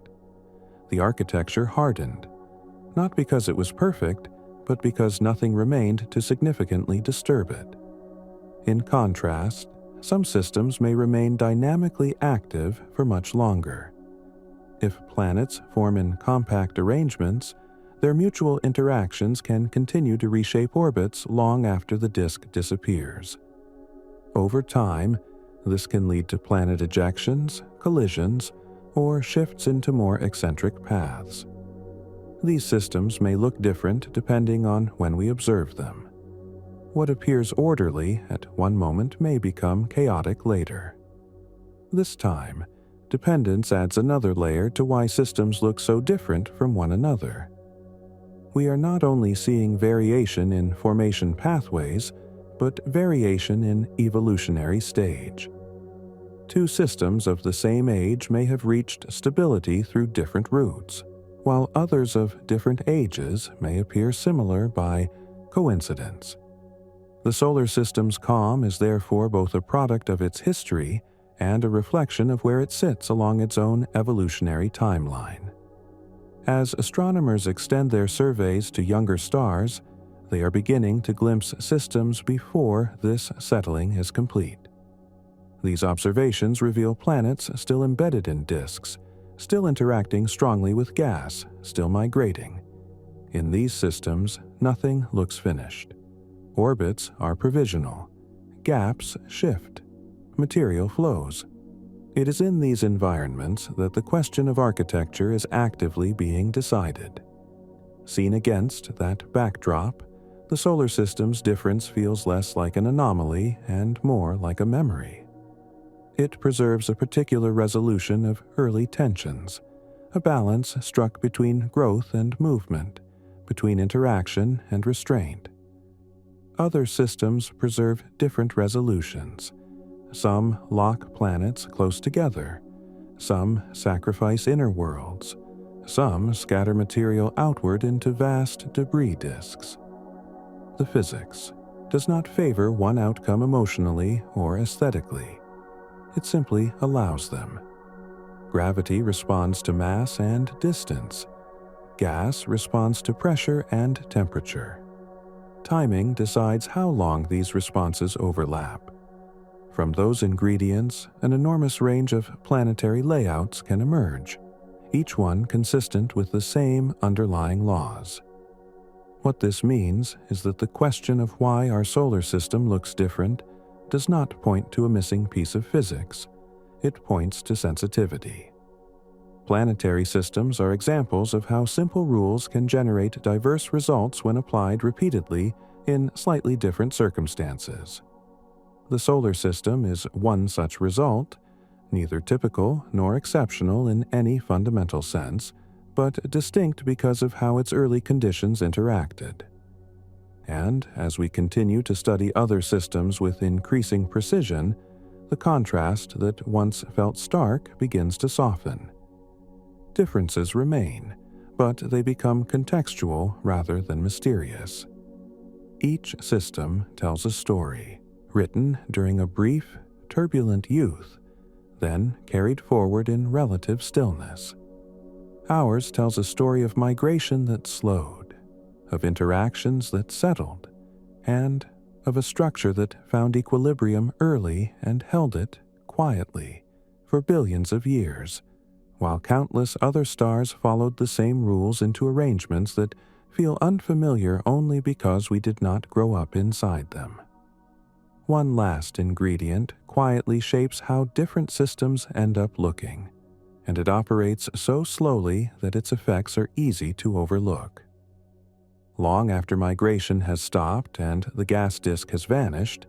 The architecture hardened, not because it was perfect, but because nothing remained to significantly disturb it. In contrast, some systems may remain dynamically active for much longer. If planets form in compact arrangements, their mutual interactions can continue to reshape orbits long after the disk disappears. Over time, this can lead to planet ejections, collisions, or shifts into more eccentric paths. These systems may look different depending on when we observe them. What appears orderly at one moment may become chaotic later. This time, dependence adds another layer to why systems look so different from one another. We are not only seeing variation in formation pathways, but variation in evolutionary stage. Two systems of the same age may have reached stability through different routes, while others of different ages may appear similar by coincidence. The solar system's calm is therefore both a product of its history and a reflection of where it sits along its own evolutionary timeline. As astronomers extend their surveys to younger stars, they are beginning to glimpse systems before this settling is complete. These observations reveal planets still embedded in disks, still interacting strongly with gas, still migrating. In these systems, nothing looks finished. Orbits are provisional. Gaps shift. Material flows. It is in these environments that the question of architecture is actively being decided. Seen against that backdrop, the solar system's difference feels less like an anomaly and more like a memory. It preserves a particular resolution of early tensions, a balance struck between growth and movement, between interaction and restraint. Other systems preserve different resolutions. Some lock planets close together. Some sacrifice inner worlds. Some scatter material outward into vast debris disks. The physics does not favor one outcome emotionally or aesthetically. It simply allows them. Gravity responds to mass and distance. Gas responds to pressure and temperature. Timing decides how long these responses overlap. From those ingredients, an enormous range of planetary layouts can emerge, each one consistent with the same underlying laws. What this means is that the question of why our solar system looks different does not point to a missing piece of physics. It points to sensitivity. Planetary systems are examples of how simple rules can generate diverse results when applied repeatedly in slightly different circumstances. The solar system is one such result, neither typical nor exceptional in any fundamental sense, but distinct because of how its early conditions interacted. And as we continue to study other systems with increasing precision, the contrast that once felt stark begins to soften. Differences remain, but they become contextual rather than mysterious. Each system tells a story, written during a brief, turbulent youth, then carried forward in relative stillness. Ours tells a story of migration that slowed, of interactions that settled, and of a structure that found equilibrium early and held it quietly for billions of years, while countless other stars followed the same rules into arrangements that feel unfamiliar only because we did not grow up inside them. One last ingredient quietly shapes how different systems end up looking, and it operates so slowly that its effects are easy to overlook. Long after migration has stopped and the gas disk has vanished,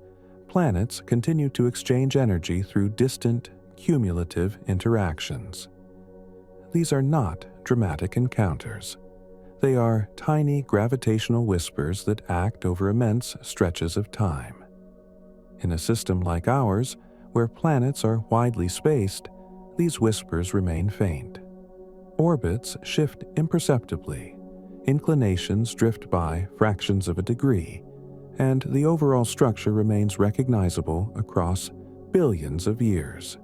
planets continue to exchange energy through distant, cumulative interactions. These are not dramatic encounters. They are tiny gravitational whispers that act over immense stretches of time. In a system like ours, where planets are widely spaced, these whispers remain faint. Orbits shift imperceptibly, inclinations drift by fractions of a degree, and the overall structure remains recognizable across billions of years.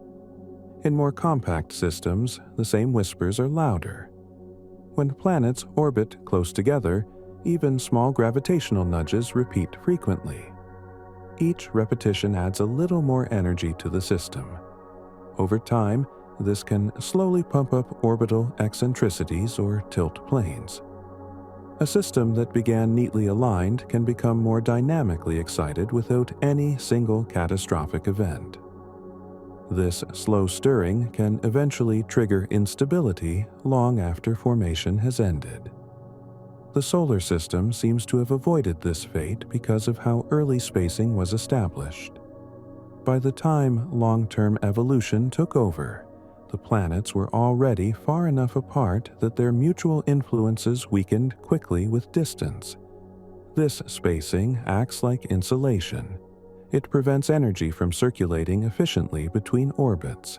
In more compact systems, the same whispers are louder. When planets orbit close together, even small gravitational nudges repeat frequently. Each repetition adds a little more energy to the system. Over time, this can slowly pump up orbital eccentricities or tilt planes. A system that began neatly aligned can become more dynamically excited without any single catastrophic event. This slow stirring can eventually trigger instability long after formation has ended. The solar system seems to have avoided this fate because of how early spacing was established. By the time long-term evolution took over, the planets were already far enough apart that their mutual influences weakened quickly with distance. This spacing acts like insulation. It prevents energy from circulating efficiently between orbits.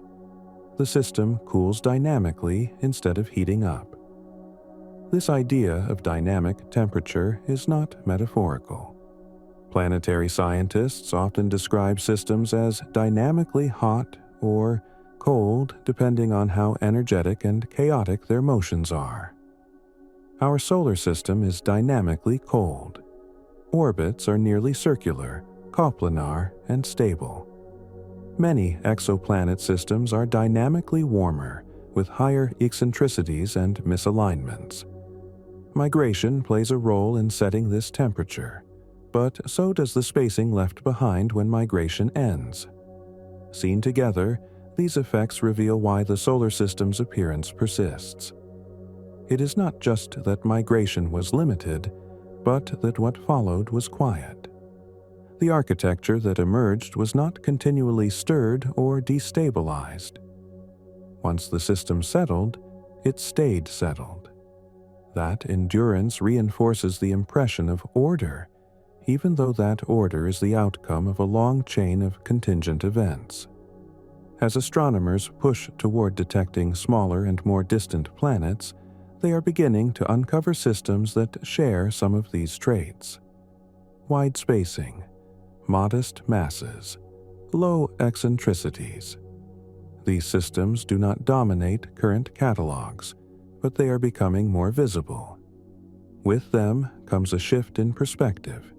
The system cools dynamically instead of heating up. This idea of dynamic temperature is not metaphorical. Planetary scientists often describe systems as dynamically hot or cold depending on how energetic and chaotic their motions are. Our solar system is dynamically cold. Orbits are nearly circular, coplanar, and stable. Many exoplanet systems are dynamically warmer, with higher eccentricities and misalignments. Migration plays a role in setting this temperature, but so does the spacing left behind when migration ends. Seen together, these effects reveal why the solar system's appearance persists. It is not just that migration was limited, but that what followed was quiet. The architecture that emerged was not continually stirred or destabilized. Once the system settled, it stayed settled. That endurance reinforces the impression of order, even though that order is the outcome of a long chain of contingent events. As astronomers push toward detecting smaller and more distant planets, they are beginning to uncover systems that share some of these traits. Wide spacing, modest masses, low eccentricities. These systems do not dominate current catalogs, but they are becoming more visible. With them comes a shift in perspective.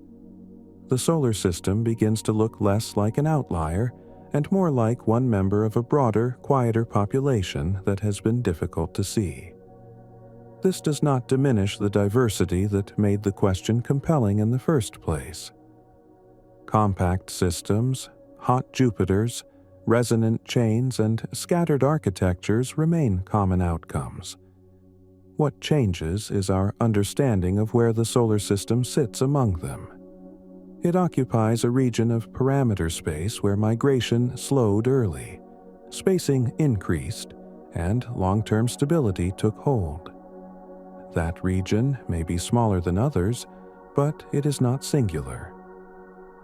The solar system begins to look less like an outlier and more like one member of a broader, quieter population that has been difficult to see. This does not diminish the diversity that made the question compelling in the first place. Compact systems, hot Jupiters, resonant chains, and scattered architectures remain common outcomes. What changes is our understanding of where the solar system sits among them. It occupies a region of parameter space where migration slowed early, spacing increased, and long-term stability took hold. That region may be smaller than others, but it is not singular.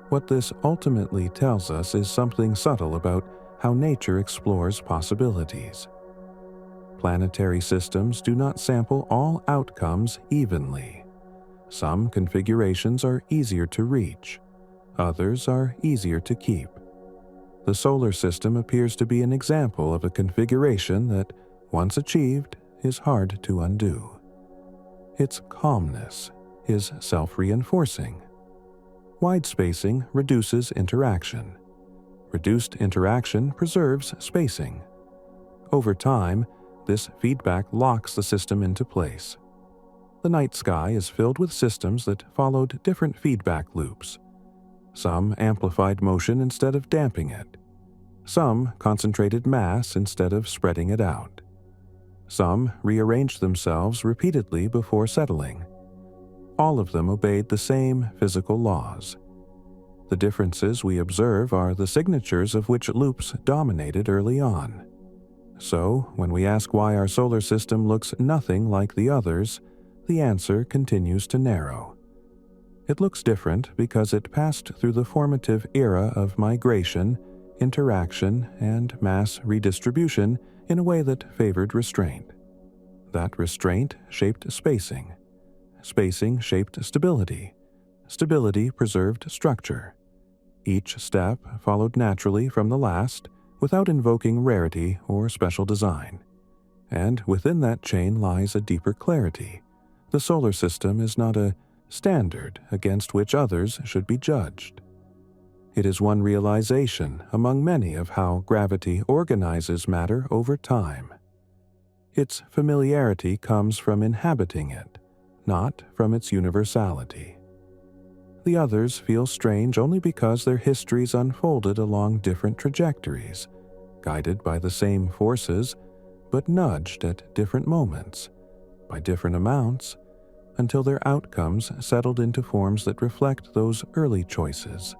What this ultimately tells us is something subtle about how nature explores possibilities. Planetary systems do not sample all outcomes evenly. Some configurations are easier to reach, others are easier to keep. The solar system appears to be an example of a configuration that, once achieved, is hard to undo. Its calmness is self-reinforcing. Wide spacing reduces interaction. Reduced interaction preserves spacing. Over time, this feedback locks the system into place. The night sky is filled with systems that followed different feedback loops. Some amplified motion instead of damping it. Some concentrated mass instead of spreading it out. Some rearranged themselves repeatedly before settling. All of them obeyed the same physical laws. The differences we observe are the signatures of which loops dominated early on. So, when we ask why our solar system looks nothing like the others, the answer continues to narrow. It looks different because it passed through the formative era of migration, interaction, and mass redistribution in a way that favored restraint. That restraint shaped spacing. Spacing shaped stability. Stability preserved structure. Each step followed naturally from the last, without invoking rarity or special design. And within that chain lies a deeper clarity. The solar system is not a standard against which others should be judged. It is one realization among many of how gravity organizes matter over time. Its familiarity comes from inhabiting it, not from its universality. The others feel strange only because their histories unfolded along different trajectories, guided by the same forces, but nudged at different moments, by different amounts, until their outcomes settled into forms that reflect those early choices,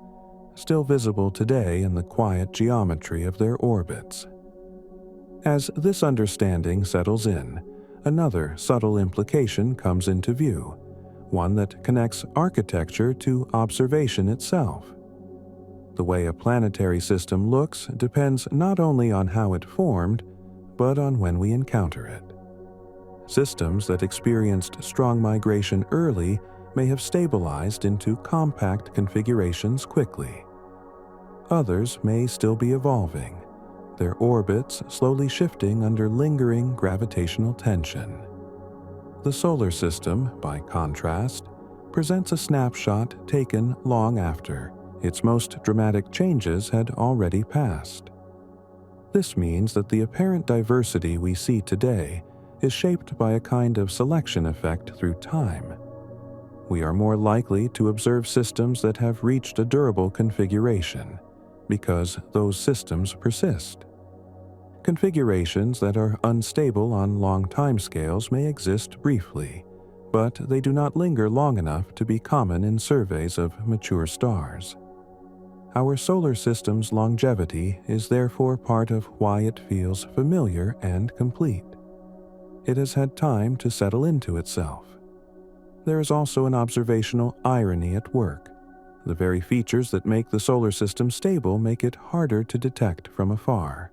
still visible today in the quiet geometry of their orbits. As this understanding settles in, another subtle implication comes into view, one that connects architecture to observation itself. The way a planetary system looks depends not only on how it formed, but on when we encounter it. Systems that experienced strong migration early may have stabilized into compact configurations quickly. Others may still be evolving, their orbits slowly shifting under lingering gravitational tension. The solar system, by contrast, presents a snapshot taken long after its most dramatic changes had already passed. This means that the apparent diversity we see today is shaped by a kind of selection effect through time. We are more likely to observe systems that have reached a durable configuration, because those systems persist. Configurations that are unstable on long timescales may exist briefly, but they do not linger long enough to be common in surveys of mature stars. Our solar system's longevity is therefore part of why it feels familiar and complete. It has had time to settle into itself. There is also an observational irony at work. The very features that make the solar system stable make it harder to detect from afar.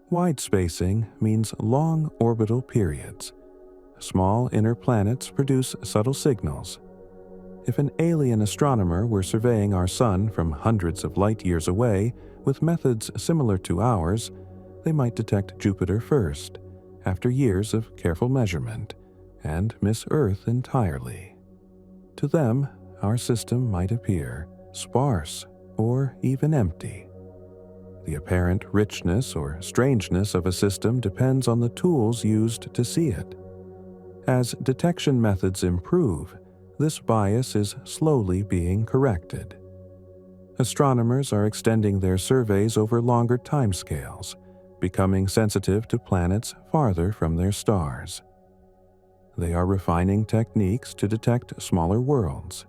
Wide spacing means long orbital periods. Small inner planets produce subtle signals. If an alien astronomer were surveying our sun from hundreds of light years away with methods similar to ours, they might detect Jupiter first, after years of careful measurement, and miss Earth entirely. To them, our system might appear sparse or even empty. The apparent richness or strangeness of a system depends on the tools used to see it. As detection methods improve, this bias is slowly being corrected. Astronomers are extending their surveys over longer timescales, becoming sensitive to planets farther from their stars. They are refining techniques to detect smaller worlds.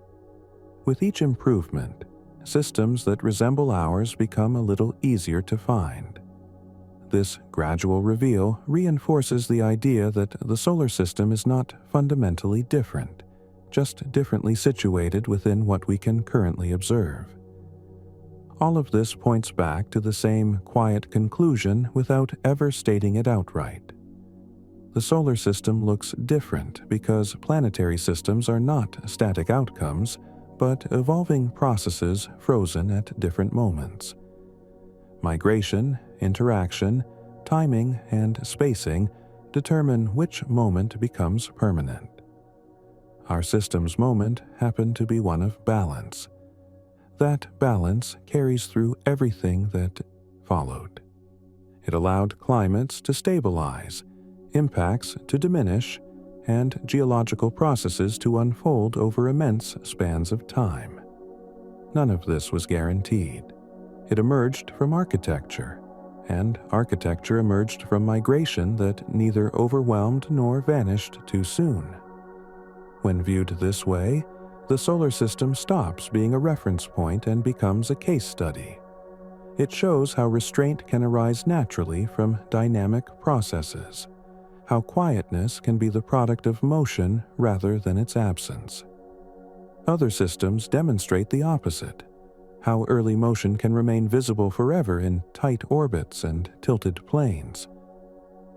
With each improvement, systems that resemble ours become a little easier to find. This gradual reveal reinforces the idea that the solar system is not fundamentally different, just differently situated within what we can currently observe. All of this points back to the same quiet conclusion without ever stating it outright. The solar system looks different because planetary systems are not static outcomes, but evolving processes frozen at different moments. Migration, interaction, timing, and spacing determine which moment becomes permanent. Our system's moment happened to be one of balance. That balance carries through everything that followed. It allowed climates to stabilize, impacts to diminish, and geological processes to unfold over immense spans of time. None of this was guaranteed. It emerged from architecture, and architecture emerged from migration that neither overwhelmed nor vanished too soon. When viewed this way, the solar system stops being a reference point and becomes a case study. It shows how restraint can arise naturally from dynamic processes, how quietness can be the product of motion rather than its absence. Other systems demonstrate the opposite, how early motion can remain visible forever in tight orbits and tilted planes.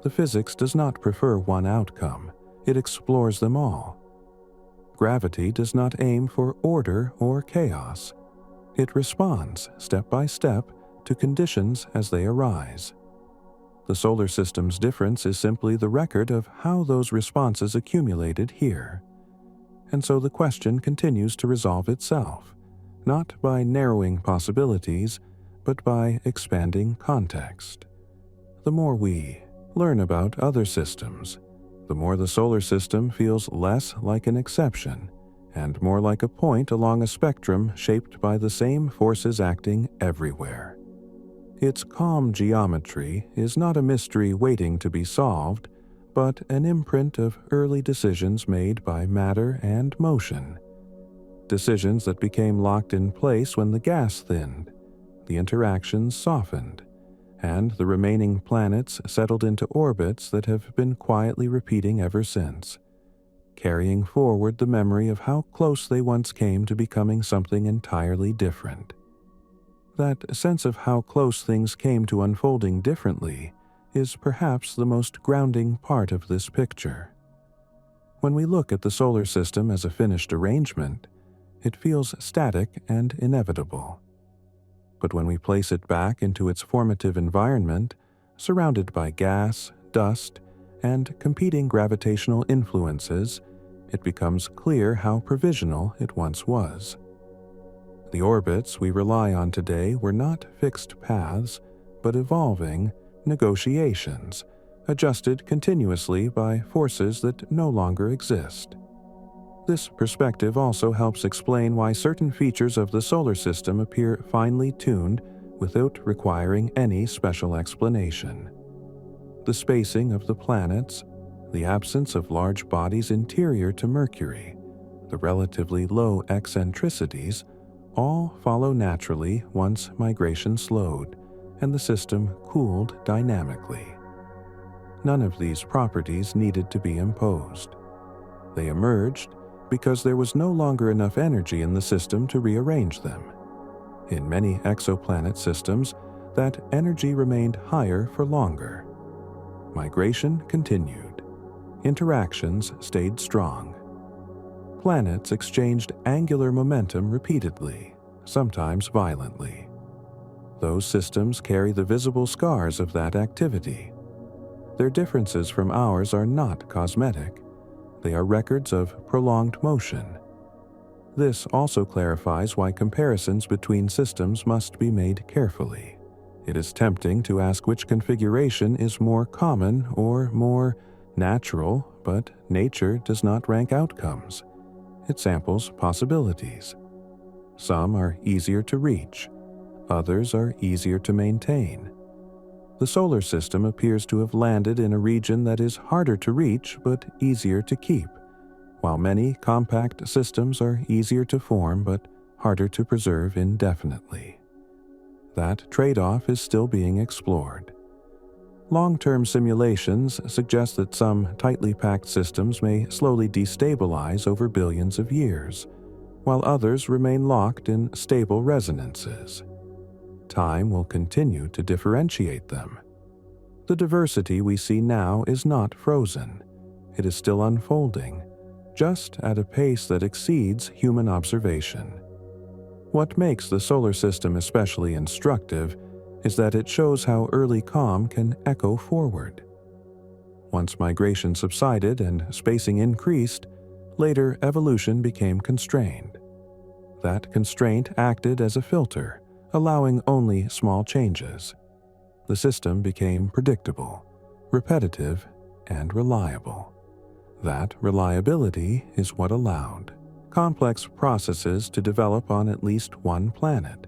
The physics does not prefer one outcome, it explores them all. Gravity does not aim for order or chaos. It responds, step by step, to conditions as they arise. The solar system's difference is simply the record of how those responses accumulated here. And so the question continues to resolve itself, not by narrowing possibilities, but by expanding context. The more we learn about other systems, the more the solar system feels less like an exception and more like a point along a spectrum shaped by the same forces acting everywhere. Its calm geometry is not a mystery waiting to be solved, but an imprint of early decisions made by matter and motion. Decisions that became locked in place when the gas thinned, the interactions softened, and the remaining planets settled into orbits that have been quietly repeating ever since, carrying forward the memory of how close they once came to becoming something entirely different. That sense of how close things came to unfolding differently is perhaps the most grounding part of this picture. When we look at the solar system as a finished arrangement, it feels static and inevitable. But when we place it back into its formative environment, surrounded by gas, dust, and competing gravitational influences, it becomes clear how provisional it once was. The orbits we rely on today were not fixed paths, but evolving negotiations, adjusted continuously by forces that no longer exist. This perspective also helps explain why certain features of the solar system appear finely tuned without requiring any special explanation. The spacing of the planets, the absence of large bodies interior to Mercury, the relatively low eccentricities, all follow naturally once migration slowed and the system cooled dynamically. None of these properties needed to be imposed. They emerged because there was no longer enough energy in the system to rearrange them. In many exoplanet systems, that energy remained higher for longer. Migration continued. Interactions stayed strong. Planets exchanged angular momentum repeatedly, sometimes violently. Those systems carry the visible scars of that activity. Their differences from ours are not cosmetic. They are records of prolonged motion. This also clarifies why comparisons between systems must be made carefully. It is tempting to ask which configuration is more common or more natural, but nature does not rank outcomes. It samples possibilities. Some are easier to reach, others are easier to maintain. The solar system appears to have landed in a region that is harder to reach but easier to keep, while many compact systems are easier to form but harder to preserve indefinitely. That trade-off is still being explored. Long-term simulations suggest that some tightly packed systems may slowly destabilize over billions of years, while others remain locked in stable resonances. Time will continue to differentiate them. The diversity we see now is not frozen. It is still unfolding, just at a pace that exceeds human observation. What makes the solar system especially instructive is that it shows how early calm can echo forward. Once migration subsided and spacing increased, later evolution became constrained. That constraint acted as a filter, allowing only small changes. The system became predictable, repetitive, and reliable. That reliability is what allowed complex processes to develop on at least one planet,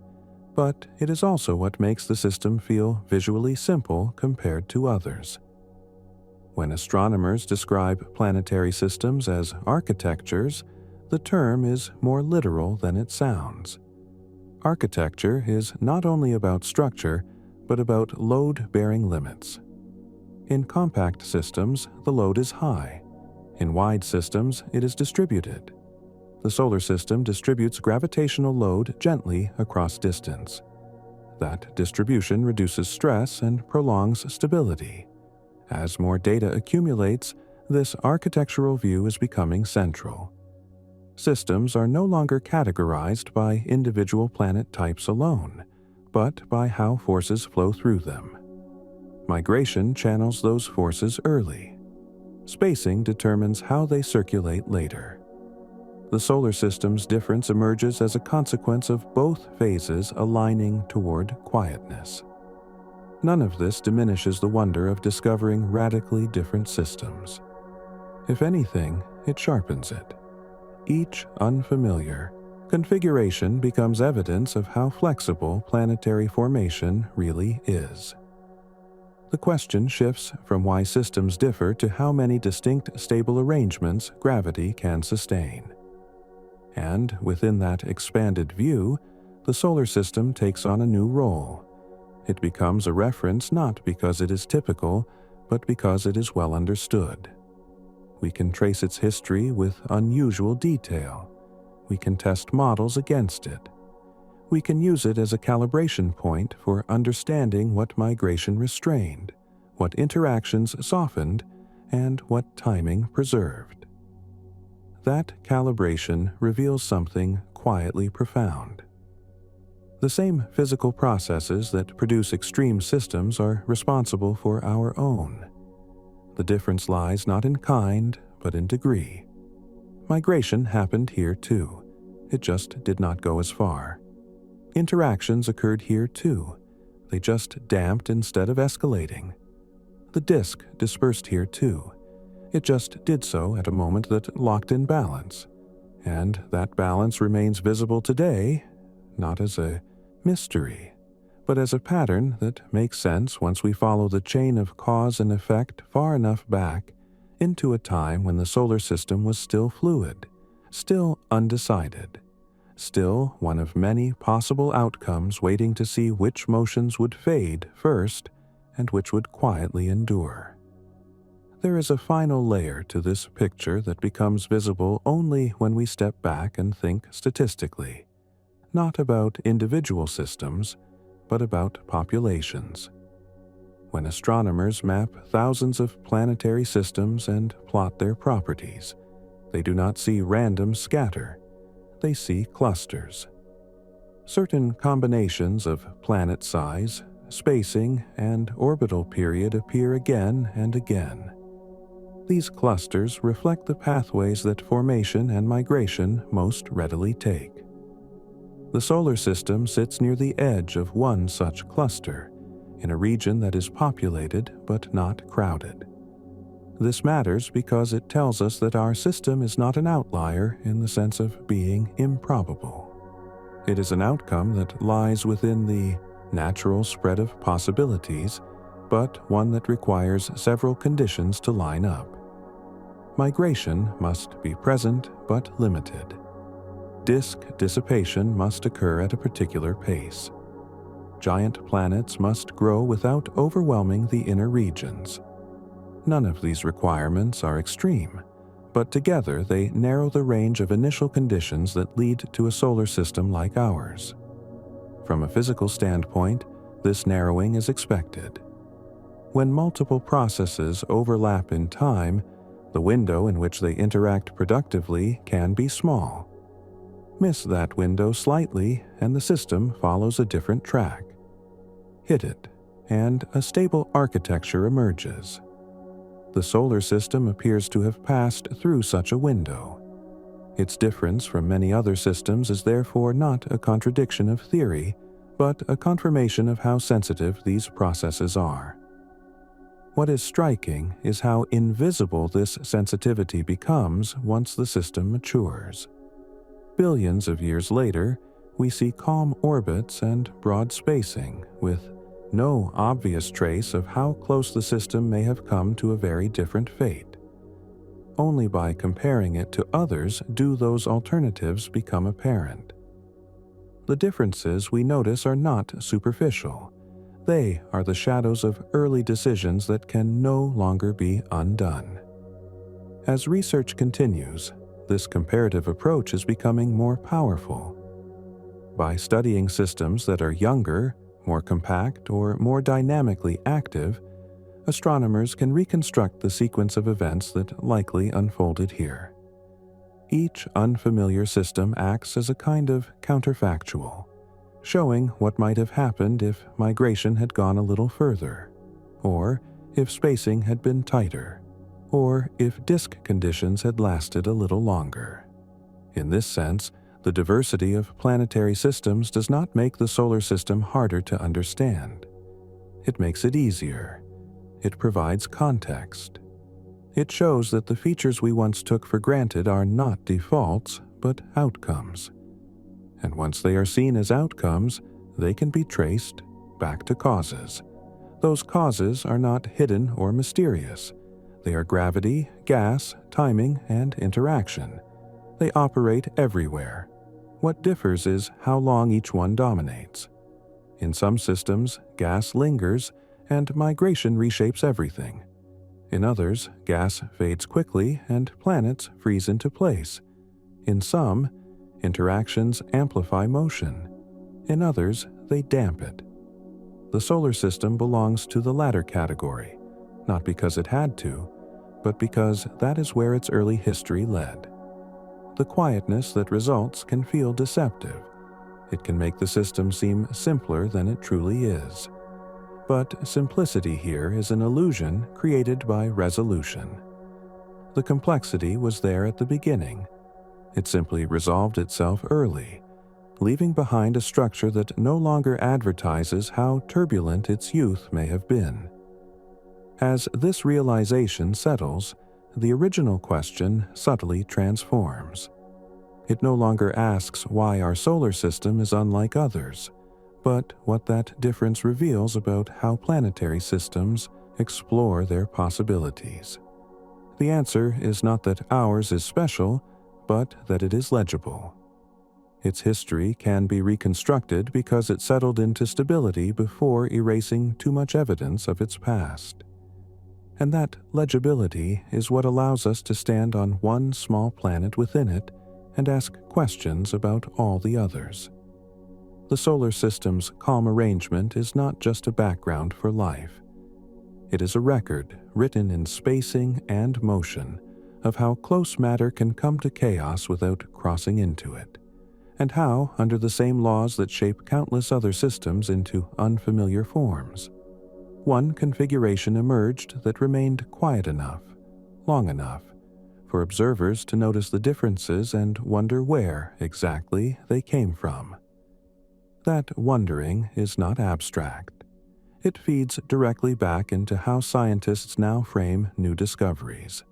but it is also what makes the system feel visually simple compared to others. When astronomers describe planetary systems as architectures, the term is more literal than it sounds. Architecture is not only about structure, but about load-bearing limits. In compact systems, the load is high. In wide systems, it is distributed. The solar system distributes gravitational load gently across distance. That distribution reduces stress and prolongs stability. As more data accumulates, this architectural view is becoming central. Systems are no longer categorized by individual planet types alone, but by how forces flow through them. Migration channels those forces early. Spacing determines how they circulate later. The solar system's difference emerges as a consequence of both phases aligning toward quietness. None of this diminishes the wonder of discovering radically different systems. If anything, it sharpens it. Each unfamiliar configuration becomes evidence of how flexible planetary formation really is. The question shifts from why systems differ to how many distinct stable arrangements gravity can sustain. And within that expanded view, the solar system takes on a new role. It becomes a reference not because it is typical, but because it is well understood. We can trace its history with unusual detail. We can test models against it. We can use it as a calibration point for understanding what migration restrained, what interactions softened, and what timing preserved. That calibration reveals something quietly profound. The same physical processes that produce extreme systems are responsible for our own. The difference lies not in kind, but in degree. Migration happened here too. It just did not go as far. Interactions occurred here too. They just damped instead of escalating. The disk dispersed here too. It just did so at a moment that locked in balance. And that balance remains visible today, not as a mystery, but as a pattern that makes sense once we follow the chain of cause and effect far enough back into a time when the solar system was still fluid, still undecided, still one of many possible outcomes waiting to see which motions would fade first and which would quietly endure. There is a final layer to this picture that becomes visible only when we step back and think statistically, not about individual systems, but about populations. When astronomers map thousands of planetary systems and plot their properties, they do not see random scatter, they see clusters. Certain combinations of planet size, spacing, and orbital period appear again and again. These clusters reflect the pathways that formation and migration most readily take. The solar system sits near the edge of one such cluster, in a region that is populated but not crowded. This matters because it tells us that our system is not an outlier in the sense of being improbable. It is an outcome that lies within the natural spread of possibilities, but one that requires several conditions to line up. Migration must be present but limited. Disk dissipation must occur at a particular pace. Giant planets must grow without overwhelming the inner regions. None of these requirements are extreme, but together they narrow the range of initial conditions that lead to a solar system like ours. From a physical standpoint, this narrowing is expected. When multiple processes overlap in time, the window in which they interact productively can be small. Miss that window slightly, and the system follows a different track. Hit it, and a stable architecture emerges. The solar system appears to have passed through such a window. Its difference from many other systems is therefore not a contradiction of theory, but a confirmation of how sensitive these processes are. What is striking is how invisible this sensitivity becomes once the system matures. Billions of years later, we see calm orbits and broad spacing, with no obvious trace of how close the system may have come to a very different fate. Only by comparing it to others do those alternatives become apparent. The differences we notice are not superficial. They are the shadows of early decisions that can no longer be undone. As research continues, this comparative approach is becoming more powerful. By studying systems that are younger, more compact, or more dynamically active, astronomers can reconstruct the sequence of events that likely unfolded here. Each unfamiliar system acts as a kind of counterfactual, showing what might have happened if migration had gone a little further, or if spacing had been tighter, or if disk conditions had lasted a little longer. In this sense, the diversity of planetary systems does not make the solar system harder to understand. It makes it easier. It provides context. It shows that the features we once took for granted are not defaults, but outcomes. And once they are seen as outcomes, they can be traced back to causes. Those causes are not hidden or mysterious. They are gravity, gas, timing, and interaction. They operate everywhere. What differs is how long each one dominates. In some systems, gas lingers, and migration reshapes everything. In others, gas fades quickly, and planets freeze into place. In some, interactions amplify motion. In others, they damp it. The solar system belongs to the latter category, not because it had to, but because that is where its early history led. The quietness that results can feel deceptive. It can make the system seem simpler than it truly is. But simplicity here is an illusion created by resolution. The complexity was there at the beginning. It simply resolved itself early, leaving behind a structure that no longer advertises how turbulent its youth may have been. As this realization settles, the original question subtly transforms. It no longer asks why our solar system is unlike others, but what that difference reveals about how planetary systems explore their possibilities. The answer is not that ours is special, but that it is legible. Its history can be reconstructed because it settled into stability before erasing too much evidence of its past. And that legibility is what allows us to stand on one small planet within it and ask questions about all the others. The solar system's calm arrangement is not just a background for life. It is a record, written in spacing and motion, of how close matter can come to chaos without crossing into it, and how, under the same laws that shape countless other systems into unfamiliar forms, one configuration emerged that remained quiet enough, long enough, for observers to notice the differences and wonder where, exactly, they came from. That wondering is not abstract. It feeds directly back into how scientists now frame new discoveries.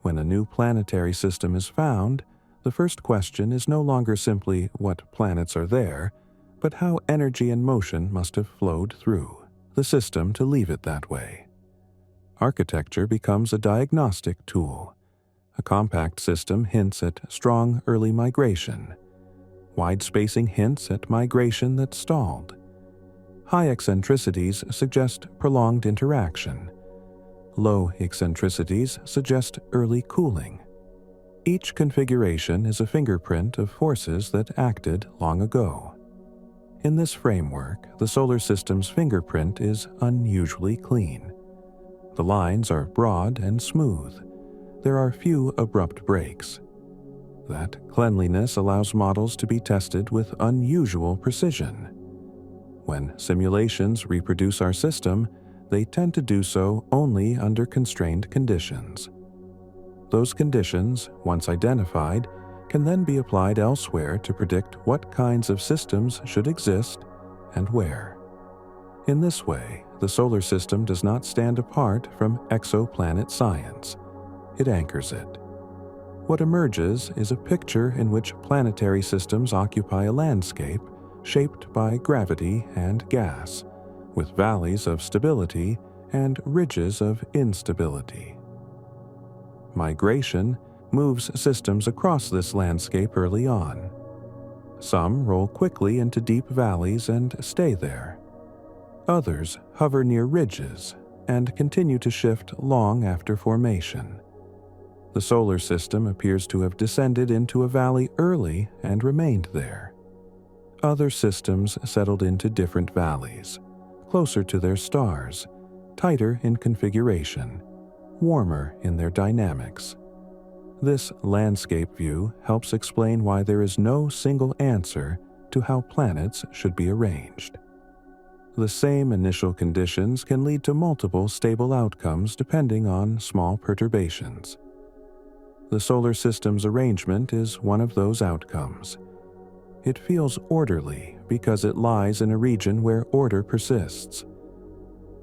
When a new planetary system is found, the first question is no longer simply what planets are there, but how energy and motion must have flowed through the system to leave it that way. Architecture becomes a diagnostic tool. A compact system hints at strong early migration. Wide spacing hints at migration that stalled. High eccentricities suggest prolonged interaction. Low eccentricities suggest early cooling. Each configuration is a fingerprint of forces that acted long ago. In this framework, the solar system's fingerprint is unusually clean. The lines are broad and smooth. There are few abrupt breaks. That cleanliness allows models to be tested with unusual precision. When simulations reproduce our system, they tend to do so only under constrained conditions. Those conditions, once identified, can then be applied elsewhere to predict what kinds of systems should exist and where. In this way, the solar system does not stand apart from exoplanet science. It anchors it. What emerges is a picture in which planetary systems occupy a landscape shaped by gravity and gas, with valleys of stability and ridges of instability. Migration moves systems across this landscape early on. Some roll quickly into deep valleys and stay there. Others hover near ridges and continue to shift long after formation. The solar system appears to have descended into a valley early and remained there. Other systems settled into different valleys, closer to their stars, tighter in configuration, warmer in their dynamics. This landscape view helps explain why there is no single answer to how planets should be arranged. The same initial conditions can lead to multiple stable outcomes depending on small perturbations. The solar system's arrangement is one of those outcomes. It feels orderly because it lies in a region where order persists.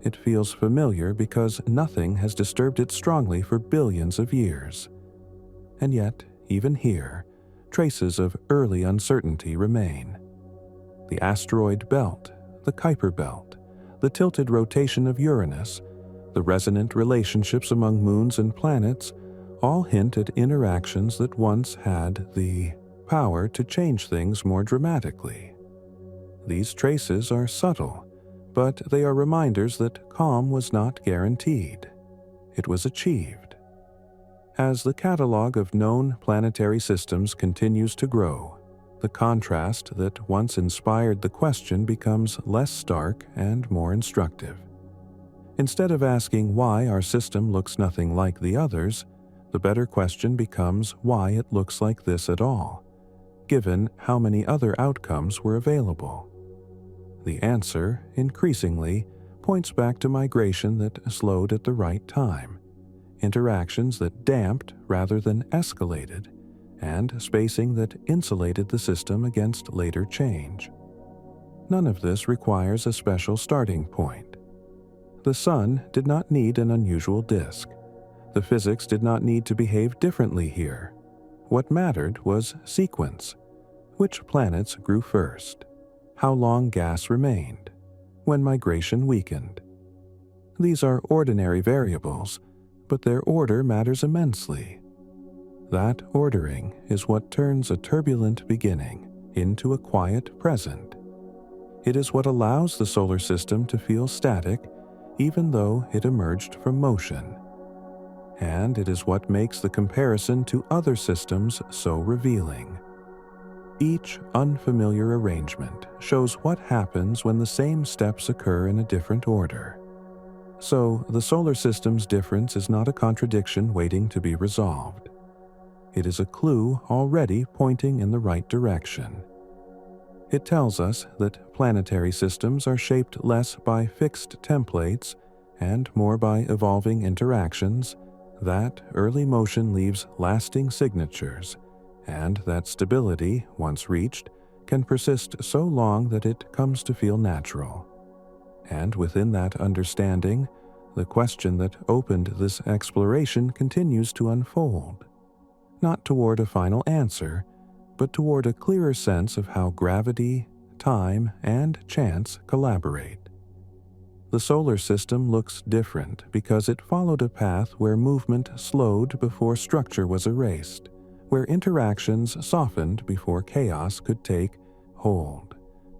It feels familiar because nothing has disturbed it strongly for billions of years. And yet, even here, traces of early uncertainty remain. The asteroid belt, the Kuiper belt, the tilted rotation of Uranus, the resonant relationships among moons and planets all hint at interactions that once had the power to change things more dramatically. These traces are subtle, but they are reminders that calm was not guaranteed. It was achieved. As the catalog of known planetary systems continues to grow, the contrast that once inspired the question becomes less stark and more instructive. Instead of asking why our system looks nothing like the others, the better question becomes why it looks like this at all, given how many other outcomes were available. The answer, increasingly, points back to migration that slowed at the right time, interactions that damped rather than escalated, and spacing that insulated the system against later change. None of this requires a special starting point. The Sun did not need an unusual disk. The physics did not need to behave differently here. What mattered was sequence. Which planets grew first? How long gas remained? When migration weakened? These are ordinary variables, but their order matters immensely. That ordering is what turns a turbulent beginning into a quiet present. It is what allows the solar system to feel static, even though it emerged from motion. And it is what makes the comparison to other systems so revealing. Each unfamiliar arrangement shows what happens when the same steps occur in a different order. So, the solar system's difference is not a contradiction waiting to be resolved. It is a clue already pointing in the right direction. It tells us that planetary systems are shaped less by fixed templates and more by evolving interactions, that early motion leaves lasting signatures, and that stability, once reached, can persist so long that it comes to feel natural. And within that understanding, the question that opened this exploration continues to unfold, not toward a final answer, but toward a clearer sense of how gravity, time, and chance collaborate. The solar system looks different because it followed a path where movement slowed before structure was erased, where interactions softened before chaos could take hold,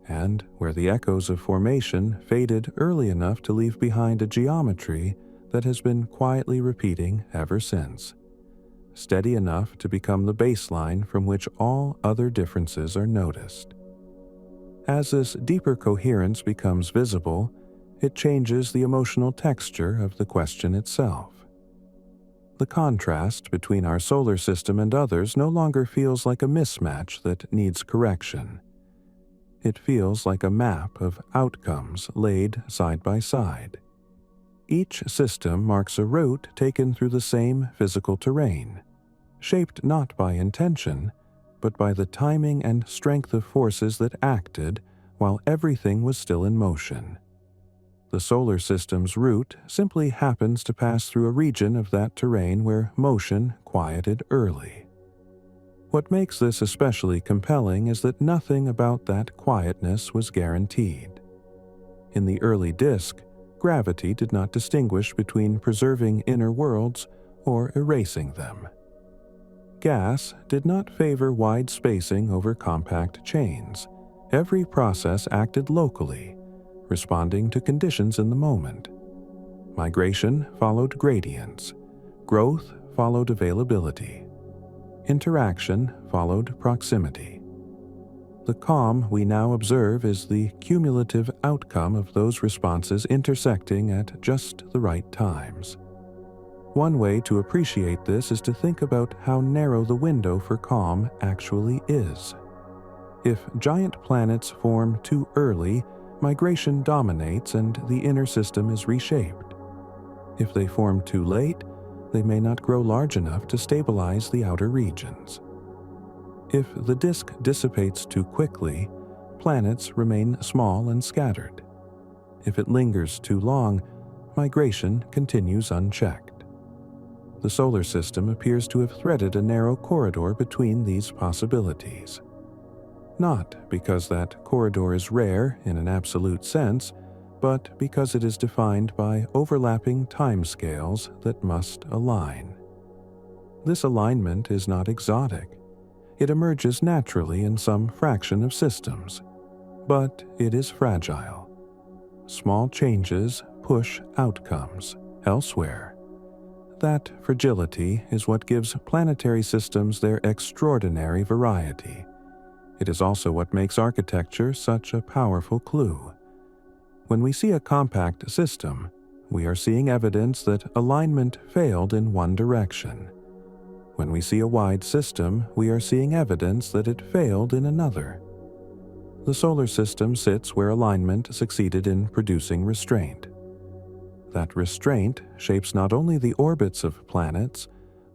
and where the echoes of formation faded early enough to leave behind a geometry that has been quietly repeating ever since, steady enough to become the baseline from which all other differences are noticed. As this deeper coherence becomes visible, it changes the emotional texture of the question itself. The contrast between our solar system and others no longer feels like a mismatch that needs correction. It feels like a map of outcomes laid side by side. Each system marks a route taken through the same physical terrain, shaped not by intention, but by the timing and strength of forces that acted while everything was still in motion. The solar system's route simply happens to pass through a region of that terrain where motion quieted early. What makes this especially compelling is that nothing about that quietness was guaranteed. In the early disk, gravity did not distinguish between preserving inner worlds or erasing them. Gas did not favor wide spacing over compact chains. Every process acted locally, responding to conditions in the moment. Migration followed gradients. Growth followed availability. Interaction followed proximity. The calm we now observe is the cumulative outcome of those responses intersecting at just the right times. One way to appreciate this is to think about how narrow the window for calm actually is. If giant planets form too early, migration dominates and the inner system is reshaped. If they form too late, they may not grow large enough to stabilize the outer regions. If the disk dissipates too quickly, planets remain small and scattered. If it lingers too long, migration continues unchecked. The solar system appears to have threaded a narrow corridor between these possibilities. Not because that corridor is rare in an absolute sense, but because it is defined by overlapping timescales that must align. This alignment is not exotic. It emerges naturally in some fraction of systems, but it is fragile. Small changes push outcomes elsewhere. That fragility is what gives planetary systems their extraordinary variety. It is also what makes architecture such a powerful clue. When we see a compact system, we are seeing evidence that alignment failed in one direction. When we see a wide system, we are seeing evidence that it failed in another. The solar system sits where alignment succeeded in producing restraint. That restraint shapes not only the orbits of planets,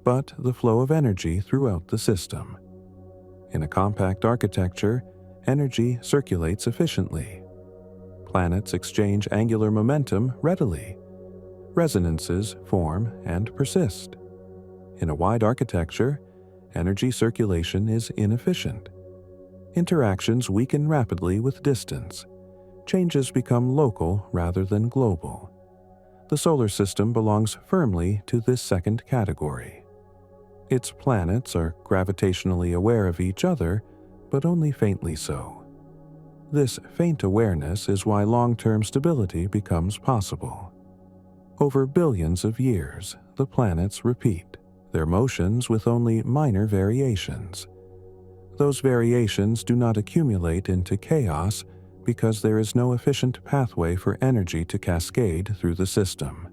but the flow of energy throughout the system. In a compact architecture, energy circulates efficiently. Planets exchange angular momentum readily. Resonances form and persist. In a wide architecture, energy circulation is inefficient. Interactions weaken rapidly with distance. Changes become local rather than global. The solar system belongs firmly to this second category. Its planets are gravitationally aware of each other, but only faintly so. This faint awareness is why long-term stability becomes possible. Over billions of years, the planets repeat, their motions with only minor variations. Those variations do not accumulate into chaos because there is no efficient pathway for energy to cascade through the system.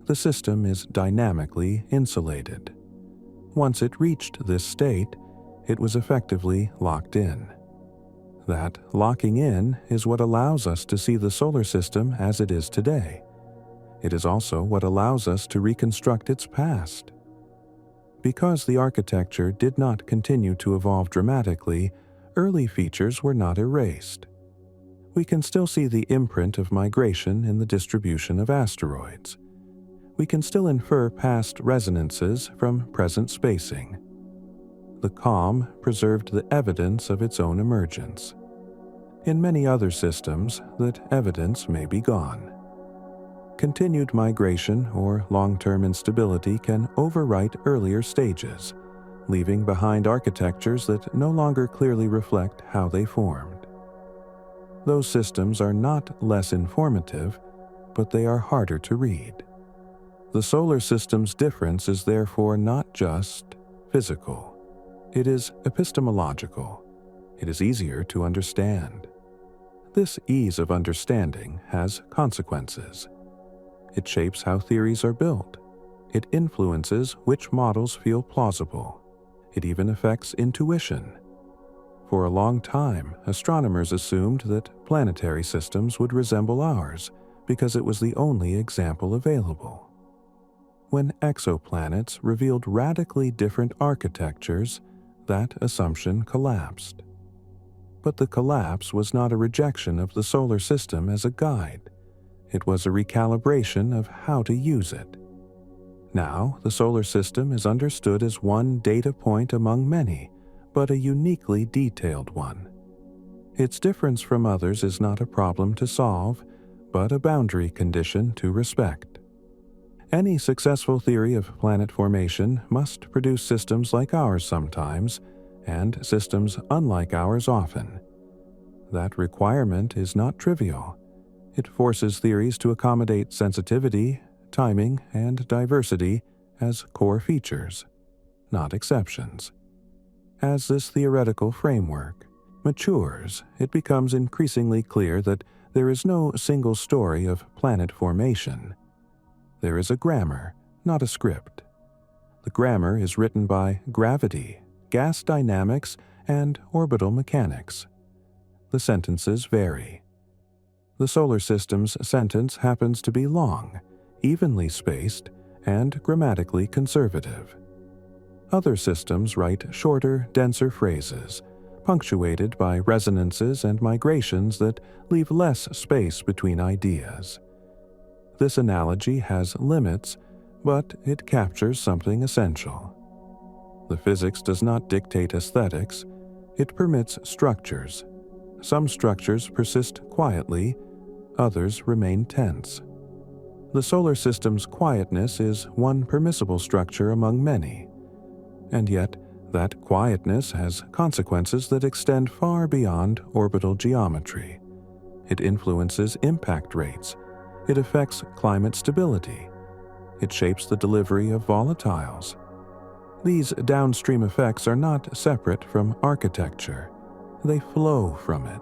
The system is dynamically insulated. Once it reached this state, it was effectively locked in. That locking in is what allows us to see the solar system as it is today. It is also what allows us to reconstruct its past. Because the architecture did not continue to evolve dramatically, early features were not erased. We can still see the imprint of migration in the distribution of asteroids. We can still infer past resonances from present spacing. The calm preserved the evidence of its own emergence. In many other systems, that evidence may be gone. Continued migration or long-term instability can overwrite earlier stages, leaving behind architectures that no longer clearly reflect how they formed. Those systems are not less informative, but they are harder to read. The solar system's difference is therefore not just physical. It is epistemological. It is easier to understand. This ease of understanding has consequences. It shapes how theories are built. It influences which models feel plausible. It even affects intuition. For a long time, astronomers assumed that planetary systems would resemble ours because it was the only example available. When exoplanets revealed radically different architectures, that assumption collapsed. But the collapse was not a rejection of the solar system as a guide. It was a recalibration of how to use it. Now, the solar system is understood as one data point among many, but a uniquely detailed one. Its difference from others is not a problem to solve, but a boundary condition to respect. Any successful theory of planet formation must produce systems like ours sometimes, and systems unlike ours often. That requirement is not trivial. It forces theories to accommodate sensitivity, timing, and diversity as core features, not exceptions. As this theoretical framework matures, it becomes increasingly clear that there is no single story of planet formation. There is a grammar, not a script. The grammar is written by gravity, gas dynamics, and orbital mechanics. The sentences vary. The solar system's sentence happens to be long, evenly spaced, and grammatically conservative. Other systems write shorter, denser phrases, punctuated by resonances and migrations that leave less space between ideas. This analogy has limits, but it captures something essential. The physics does not dictate aesthetics, it permits structures. Some structures persist quietly, others remain tense. The solar system's quietness is one permissible structure among many, and yet that quietness has consequences that extend far beyond orbital geometry. It influences impact rates, it affects climate stability, it shapes the delivery of volatiles. These downstream effects are not separate from architecture. They flow from it.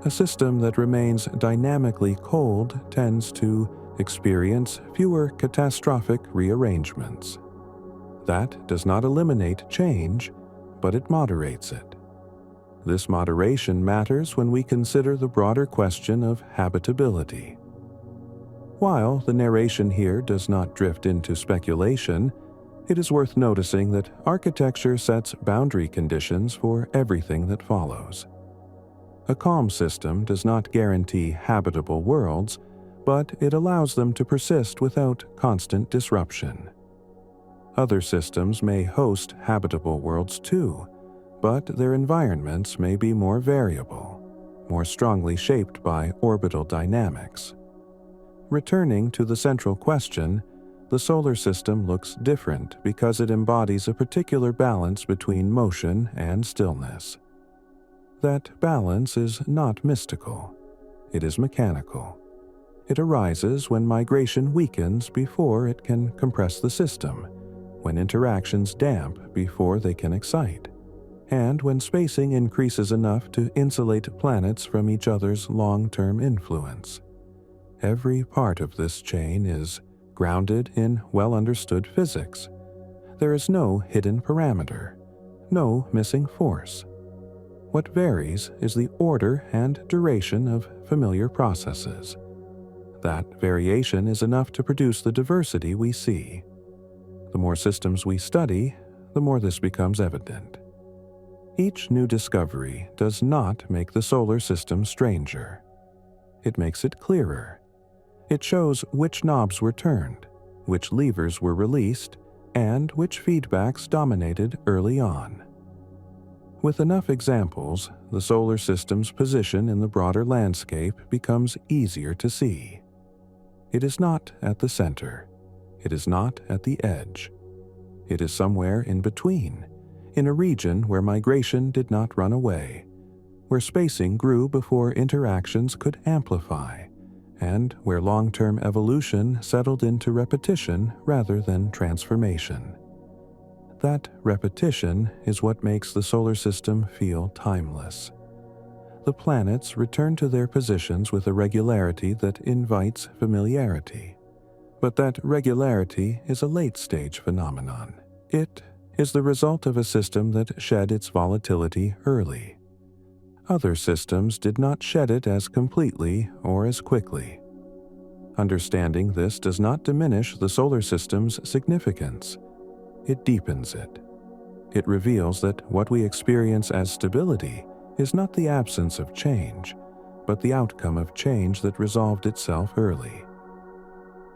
A system that remains dynamically cold tends to experience fewer catastrophic rearrangements. That does not eliminate change, but it moderates it. This moderation matters when we consider the broader question of habitability. While the narration here does not drift into speculation, it is worth noticing that architecture sets boundary conditions for everything that follows. A calm system does not guarantee habitable worlds, but it allows them to persist without constant disruption. Other systems may host habitable worlds too, but their environments may be more variable, more strongly shaped by orbital dynamics. Returning to the central question, the solar system looks different because it embodies a particular balance between motion and stillness. That balance is not mystical. It is mechanical. It arises when migration weakens before it can compress the system, when interactions damp before they can excite, and when spacing increases enough to insulate planets from each other's long-term influence. Every part of this chain is grounded in well-understood physics. There is no hidden parameter, no missing force. What varies is the order and duration of familiar processes. That variation is enough to produce the diversity we see. The more systems we study, the more this becomes evident. Each new discovery does not make the solar system stranger. It makes it clearer. It shows which knobs were turned, which levers were released, and which feedbacks dominated early on. With enough examples, the solar system's position in the broader landscape becomes easier to see. It is not at the center. It is not at the edge. It is somewhere in between, in a region where migration did not run away, where spacing grew before interactions could amplify, and where long-term evolution settled into repetition rather than transformation. That repetition is what makes the solar system feel timeless. The planets return to their positions with a regularity that invites familiarity. But that regularity is a late-stage phenomenon. It is the result of a system that shed its volatility early. Other systems did not shed it as completely or as quickly. Understanding this does not diminish the solar system's significance. It deepens it. It reveals that what we experience as stability is not the absence of change, but the outcome of change that resolved itself early.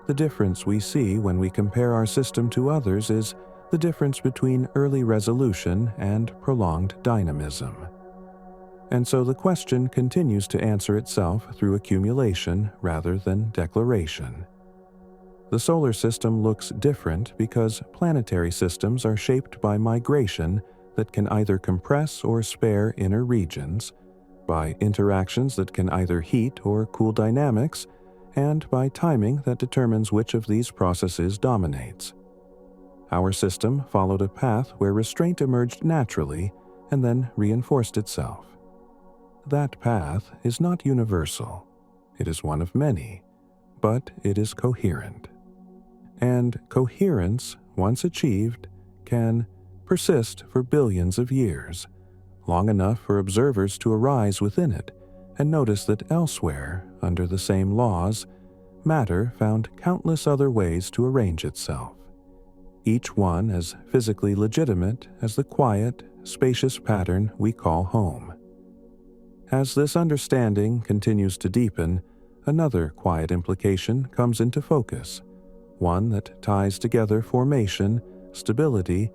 The difference we see when we compare our system to others is the difference between early resolution and prolonged dynamism. And so the question continues to answer itself through accumulation rather than declaration. The solar system looks different because planetary systems are shaped by migration that can either compress or spare inner regions, by interactions that can either heat or cool dynamics, and by timing that determines which of these processes dominates. Our system followed a path where restraint emerged naturally and then reinforced itself. That path is not universal. It is one of many, but it is coherent. And coherence, once achieved, can persist for billions of years, long enough for observers to arise within it and notice that elsewhere, under the same laws, matter found countless other ways to arrange itself, each one as physically legitimate as the quiet, spacious pattern we call home. As this understanding continues to deepen, another quiet implication comes into focus, one that ties together formation, stability,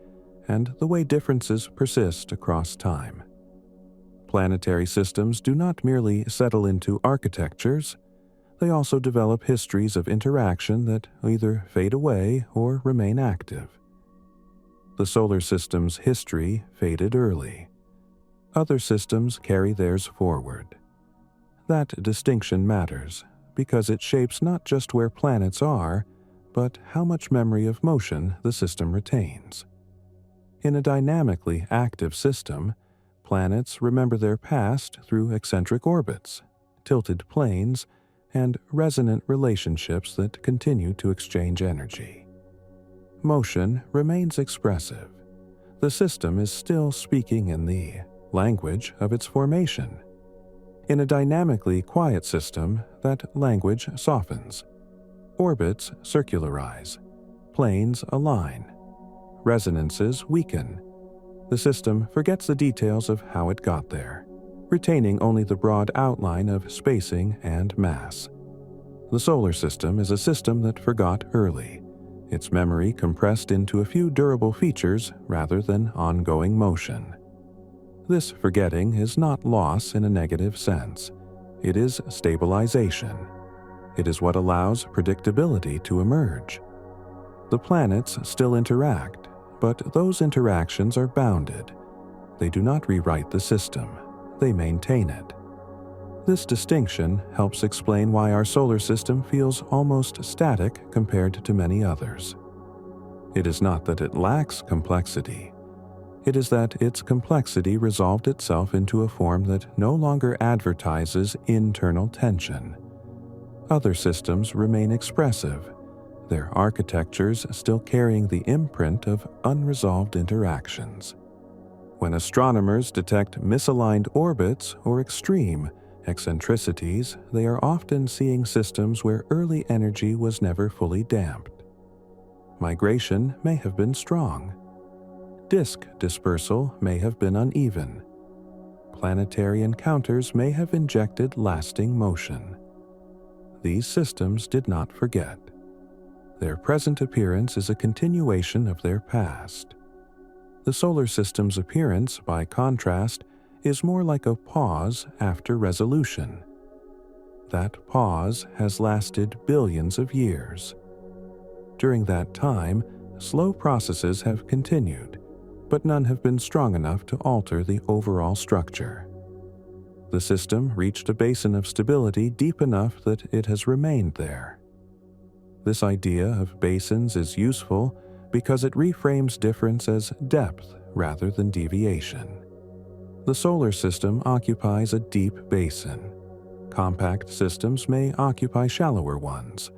and the way differences persist across time. Planetary systems do not merely settle into architectures, they also develop histories of interaction that either fade away or remain active. The solar system's history faded early. Other systems carry theirs forward. That distinction matters because it shapes not just where planets are, but how much memory of motion the system retains. In a dynamically active system, planets remember their past through eccentric orbits, tilted planes, and resonant relationships that continue to exchange energy. Motion remains expressive. The system is still speaking in the language of its formation. In a dynamically quiet system, that language softens. Orbits circularize. Planes align. Resonances weaken. The system forgets the details of how it got there, retaining only the broad outline of spacing and mass. The solar system is a system that forgot early, its memory compressed into a few durable features rather than ongoing motion. This forgetting is not loss in a negative sense. It is stabilization. It is what allows predictability to emerge. The planets still interact, but those interactions are bounded. They do not rewrite the system, they maintain it. This distinction helps explain why our solar system feels almost static compared to many others. It is not that it lacks complexity. It is that its complexity resolved itself into a form that no longer advertises internal tension. Other systems remain expressive, their architectures still carrying the imprint of unresolved interactions. When astronomers detect misaligned orbits or extreme eccentricities, they are often seeing systems where early energy was never fully damped. Migration may have been strong. Disk dispersal may have been uneven. Planetary encounters may have injected lasting motion. These systems did not forget. Their present appearance is a continuation of their past. The solar system's appearance, by contrast, is more like a pause after resolution. That pause has lasted billions of years. During that time, slow processes have continued, but none have been strong enough to alter the overall structure. The system reached a basin of stability deep enough that it has remained there. This idea of basins is useful because it reframes difference as depth rather than deviation. The solar system occupies a deep basin. Compact systems may occupy shallower ones.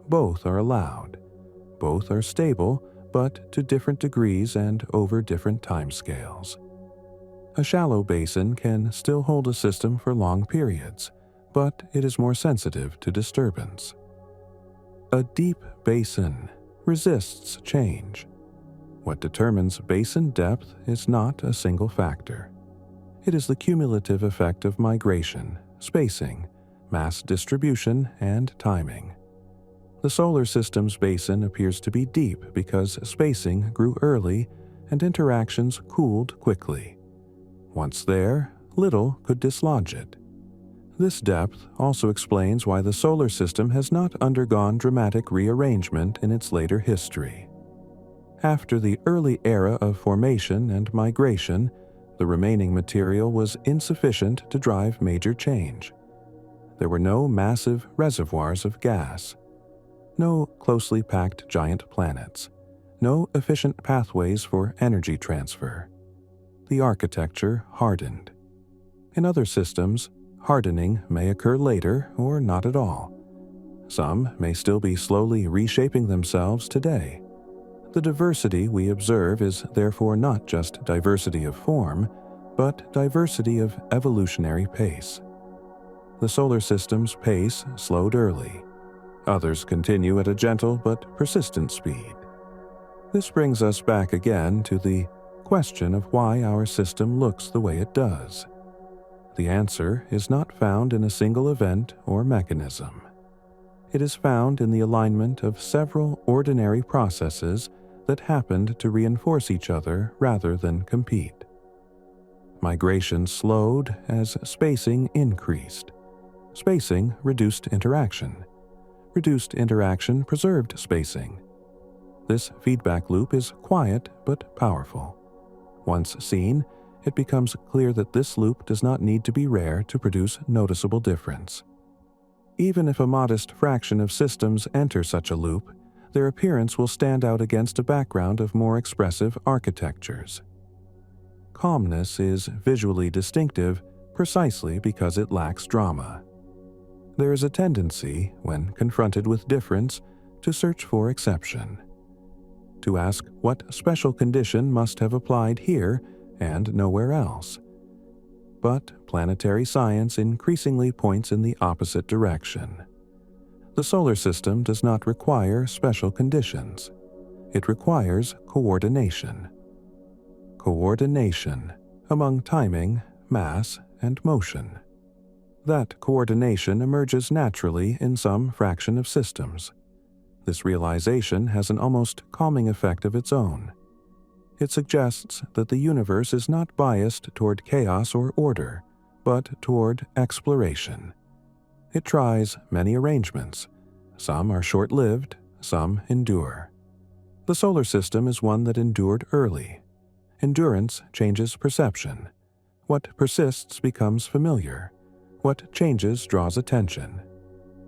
Both are allowed. Both are stable, but to different degrees and over different timescales. A shallow basin can still hold a system for long periods, but it is more sensitive to disturbance. A deep basin resists change. What determines basin depth is not a single factor. It is the cumulative effect of migration, spacing, mass distribution, and timing. The solar system's basin appears to be deep because spacing grew early and interactions cooled quickly. Once there, little could dislodge it. This depth also explains why the solar system has not undergone dramatic rearrangement in its later history. After the early era of formation and migration, the remaining material was insufficient to drive major change. There were no massive reservoirs of gas, no closely packed giant planets, no efficient pathways for energy transfer. The architecture hardened. In other systems, hardening may occur later or not at all. Some may still be slowly reshaping themselves today. The diversity we observe is therefore not just diversity of form, but diversity of evolutionary pace. The solar system's pace slowed early. Others continue at a gentle but persistent speed. This brings us back again to the question of why our system looks the way it does. The answer is not found in a single event or mechanism. It is found in the alignment of several ordinary processes that happened to reinforce each other rather than compete. Migration slowed as spacing increased. Spacing reduced interaction. Reduced interaction preserved spacing. This feedback loop is quiet but powerful. Once seen, it becomes clear that this loop does not need to be rare to produce noticeable difference. Even if a modest fraction of systems enter such a loop, their appearance will stand out against a background of more expressive architectures. Calmness is visually distinctive precisely because it lacks drama. There is a tendency, when confronted with difference, to search for exception. To ask what special condition must have applied here and nowhere else. But planetary science increasingly points in the opposite direction. The solar system does not require special conditions. It requires coordination. Coordination among timing, mass, and motion. That coordination emerges naturally in some fraction of systems. This realization has an almost calming effect of its own. It suggests that the universe is not biased toward chaos or order, but toward exploration. It tries many arrangements. Some are short-lived, some endure. The solar system is one that endured early. Endurance changes perception. What persists becomes familiar. What changes draws attention.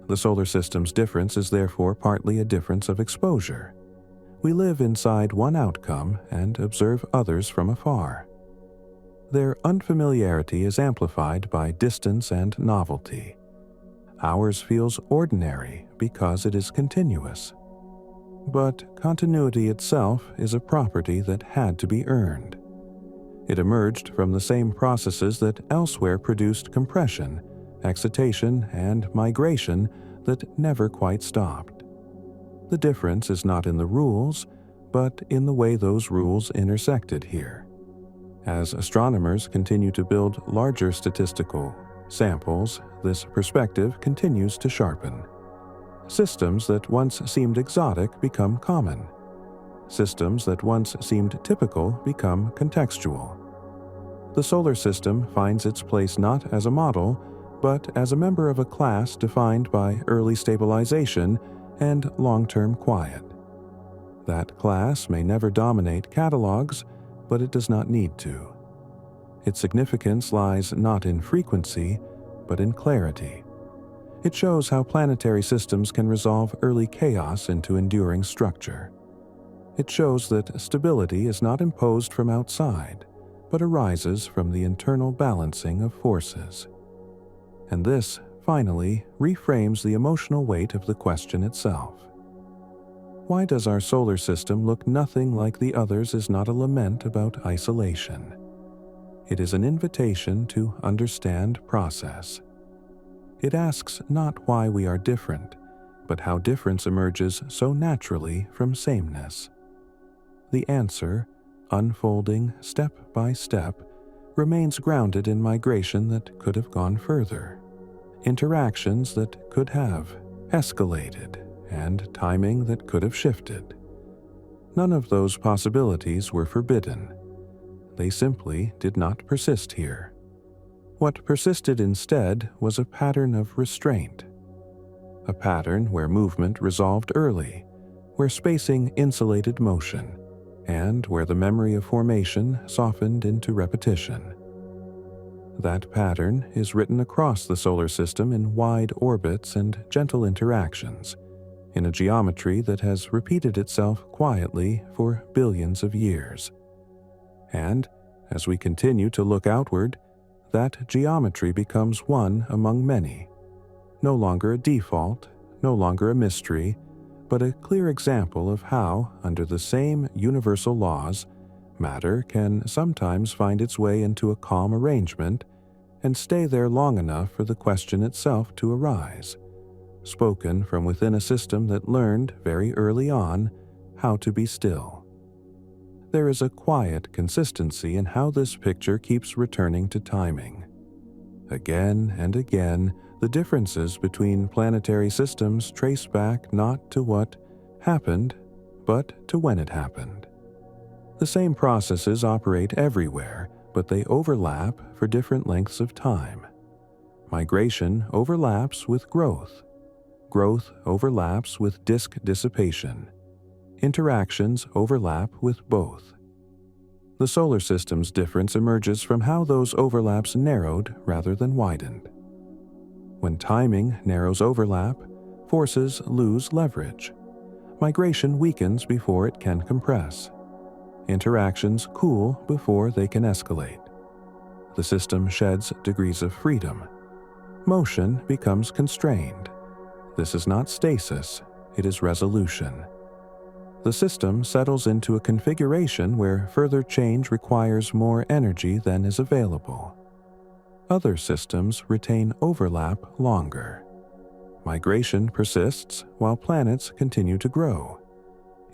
The solar system's difference is therefore partly a difference of exposure. We live inside one outcome and observe others from afar. Their unfamiliarity is amplified by distance and novelty. Ours feels ordinary because it is continuous. But continuity itself is a property that had to be earned. It emerged from the same processes that elsewhere produced compression, excitation, and migration that never quite stopped. The difference is not in the rules, but in the way those rules intersected here. As astronomers continue to build larger statistical samples, this perspective continues to sharpen. Systems that once seemed exotic become common. Systems that once seemed typical become contextual. The solar system finds its place not as a model, but as a member of a class defined by early stabilization and long-term quiet. That class may never dominate catalogs, but it does not need to. Its significance lies not in frequency, but in clarity. It shows how planetary systems can resolve early chaos into enduring structure. It shows that stability is not imposed from outside, but arises from the internal balancing of forces. And this, finally, reframes the emotional weight of the question itself. Why does our solar system look nothing like the others is not a lament about isolation. It is an invitation to understand process. It asks not why we are different, but how difference emerges so naturally from sameness. The answer, unfolding step by step, remains grounded in migration that could have gone further, interactions that could have escalated, and timing that could have shifted. None of those possibilities were forbidden. They simply did not persist here. What persisted instead was a pattern of restraint. A pattern where movement resolved early, where spacing insulated motion, and where the memory of formation softened into repetition. That pattern is written across the solar system in wide orbits and gentle interactions, in a geometry that has repeated itself quietly for billions of years. And, as we continue to look outward, that geometry becomes one among many, no longer a default, no longer a mystery, but a clear example of how, under the same universal laws, matter can sometimes find its way into a calm arrangement and stay there long enough for the question itself to arise, spoken from within a system that learned very early on how to be still. There is a quiet consistency in how this picture keeps returning to timing. Again and again, the differences between planetary systems trace back not to what happened, but to when it happened. The same processes operate everywhere, but they overlap for different lengths of time. Migration overlaps with growth. Growth overlaps with disk dissipation. Interactions overlap with both. The solar system's difference emerges from how those overlaps narrowed rather than widened. When timing narrows overlap, forces lose leverage. Migration weakens before it can compress. Interactions cool before they can escalate. The system sheds degrees of freedom. Motion becomes constrained. This is not stasis, it is resolution. The system settles into a configuration where further change requires more energy than is available. Other systems retain overlap longer. Migration persists while planets continue to grow.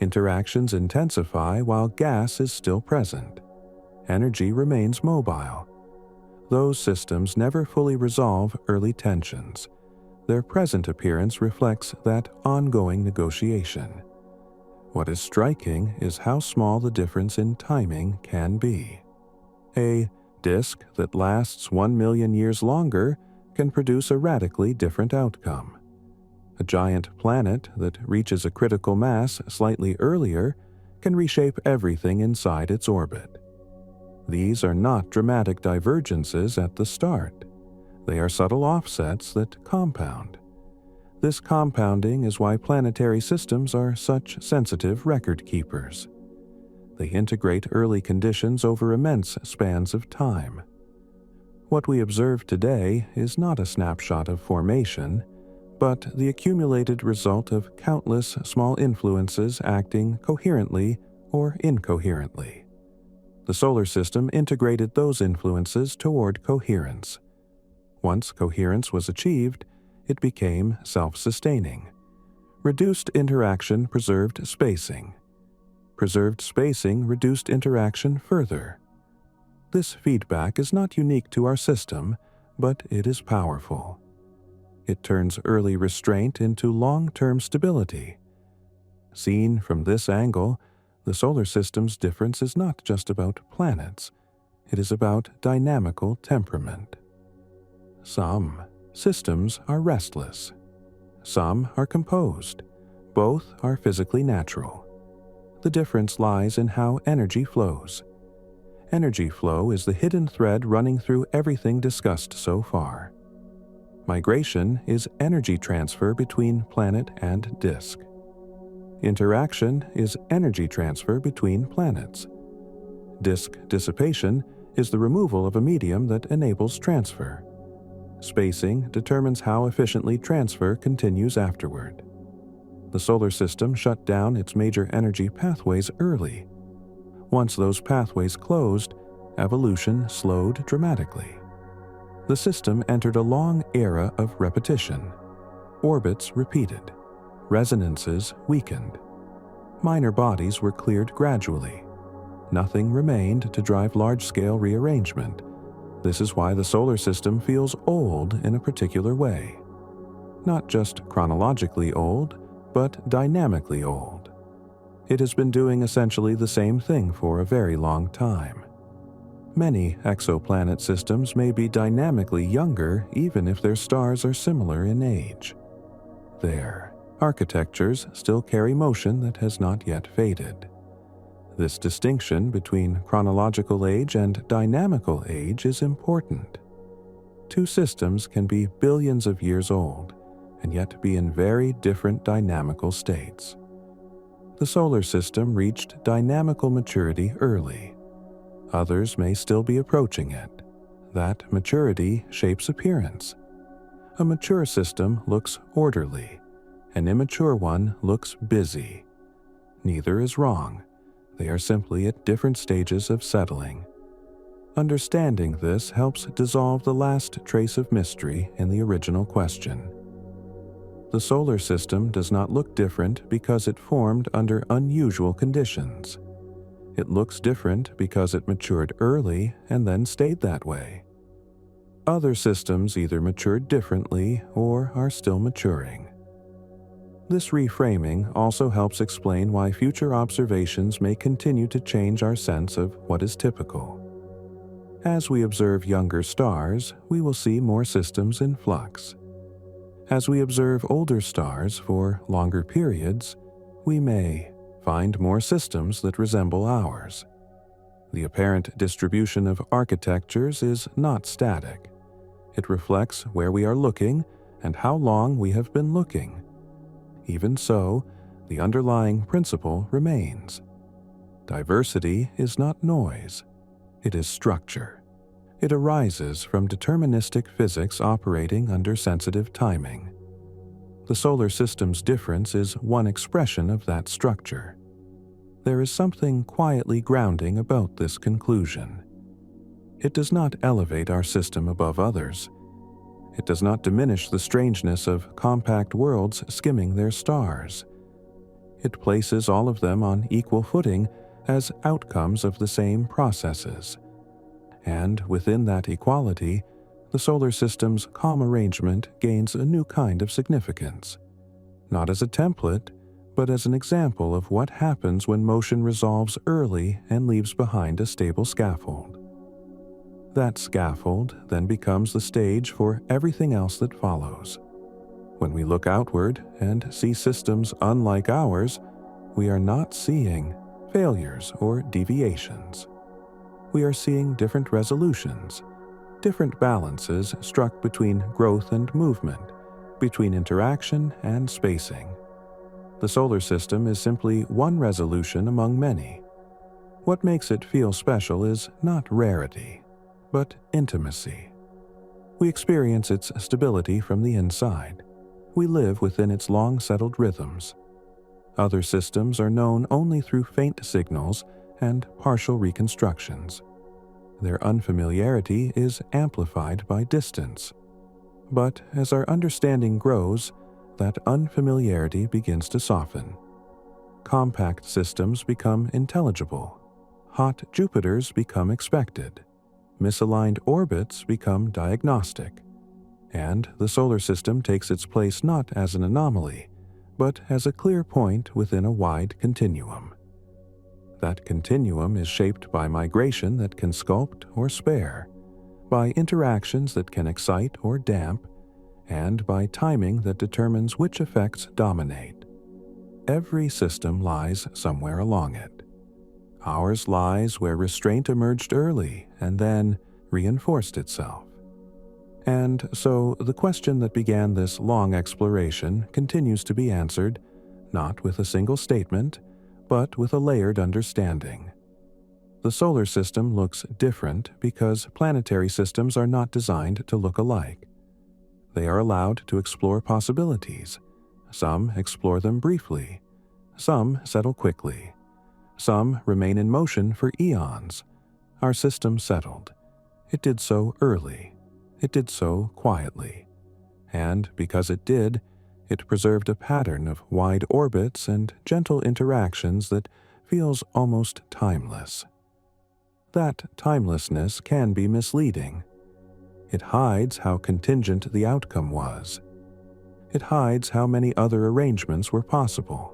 Interactions intensify while gas is still present. Energy remains mobile. Those systems never fully resolve early tensions. Their present appearance reflects that ongoing negotiation. What is striking is how small the difference in timing can be. A disk that lasts 1 million years longer can produce a radically different outcome. A giant planet that reaches a critical mass slightly earlier can reshape everything inside its orbit. These are not dramatic divergences at the start. They are subtle offsets that compound. This compounding is why planetary systems are such sensitive record keepers. They integrate early conditions over immense spans of time. What we observe today is not a snapshot of formation, but the accumulated result of countless small influences acting coherently or incoherently. The solar system integrated those influences toward coherence. Once coherence was achieved, it became self-sustaining. Reduced interaction preserved spacing. Preserved spacing reduced interaction further. This feedback is not unique to our system, but it is powerful. It turns early restraint into long-term stability. Seen from this angle, the solar system's difference is not just about planets. It is about dynamical temperament. Some systems are restless. Some are composed. Both are physically natural. The difference lies in how energy flows. Energy flow is the hidden thread running through everything discussed so far. Migration is energy transfer between planet and disk. Interaction is energy transfer between planets. Disk dissipation is the removal of a medium that enables transfer. Spacing determines how efficiently transfer continues afterward. The solar system shut down its major energy pathways early. Once those pathways closed, evolution slowed dramatically. The system entered a long era of repetition. Orbits repeated. Resonances weakened. Minor bodies were cleared gradually. Nothing remained to drive large-scale rearrangement. This is why the solar system feels old in a particular way. Not just chronologically old, but dynamically old. It has been doing essentially the same thing for a very long time. Many exoplanet systems may be dynamically younger even if their stars are similar in age. Their architectures still carry motion that has not yet faded. This distinction between chronological age and dynamical age is important. Two systems can be billions of years old and yet be in very different dynamical states. The solar system reached dynamical maturity early. Others may still be approaching it. That maturity shapes appearance. A mature system looks orderly. An immature one looks busy. Neither is wrong. They are simply at different stages of settling. Understanding this helps dissolve the last trace of mystery in the original question. The solar system does not look different because it formed under unusual conditions. It looks different because it matured early and then stayed that way. Other systems either matured differently or are still maturing. This reframing also helps explain why future observations may continue to change our sense of what is typical. As we observe younger stars, we will see more systems in flux. As we observe older stars for longer periods, we may find more systems that resemble ours. The apparent distribution of architectures is not static. It reflects where we are looking and how long we have been looking. Even so, the underlying principle remains. Diversity is not noise. It is structure. It arises from deterministic physics operating under sensitive timing. The solar system's difference is one expression of that structure. There is something quietly grounding about this conclusion. It does not elevate our system above others. It does not diminish the strangeness of compact worlds skimming their stars. It places all of them on equal footing as outcomes of the same processes. And within that equality, the solar system's calm arrangement gains a new kind of significance, not as a template, but as an example of what happens when motion resolves early and leaves behind a stable scaffold. That scaffold then becomes the stage for everything else that follows. When we look outward and see systems unlike ours, we are not seeing failures or deviations. We are seeing different resolutions, different balances struck between growth and movement, between interaction and spacing. The solar system is simply one resolution among many. What makes it feel special is not rarity, but intimacy. We experience its stability from the inside. We live within its long-settled rhythms. Other systems are known only through faint signals and partial reconstructions. Their unfamiliarity is amplified by distance. But as our understanding grows, that unfamiliarity begins to soften. Compact systems become intelligible. Hot Jupiters become expected. Misaligned orbits become diagnostic. And the solar system takes its place not as an anomaly, but as a clear point within a wide continuum. That continuum is shaped by migration that can sculpt or spare, by interactions that can excite or damp, and by timing that determines which effects dominate. Every system lies somewhere along it. Ours lies where restraint emerged early and then reinforced itself. And so the question that began this long exploration continues to be answered, not with a single statement, but with a layered understanding. The solar system looks different because planetary systems are not designed to look alike. They are allowed to explore possibilities. Some explore them briefly. Some settle quickly. Some remain in motion for eons. Our system settled. It did so early. It did so quietly. And because it did, it preserved a pattern of wide orbits and gentle interactions that feels almost timeless. That timelessness can be misleading. It hides how contingent the outcome was. It hides how many other arrangements were possible.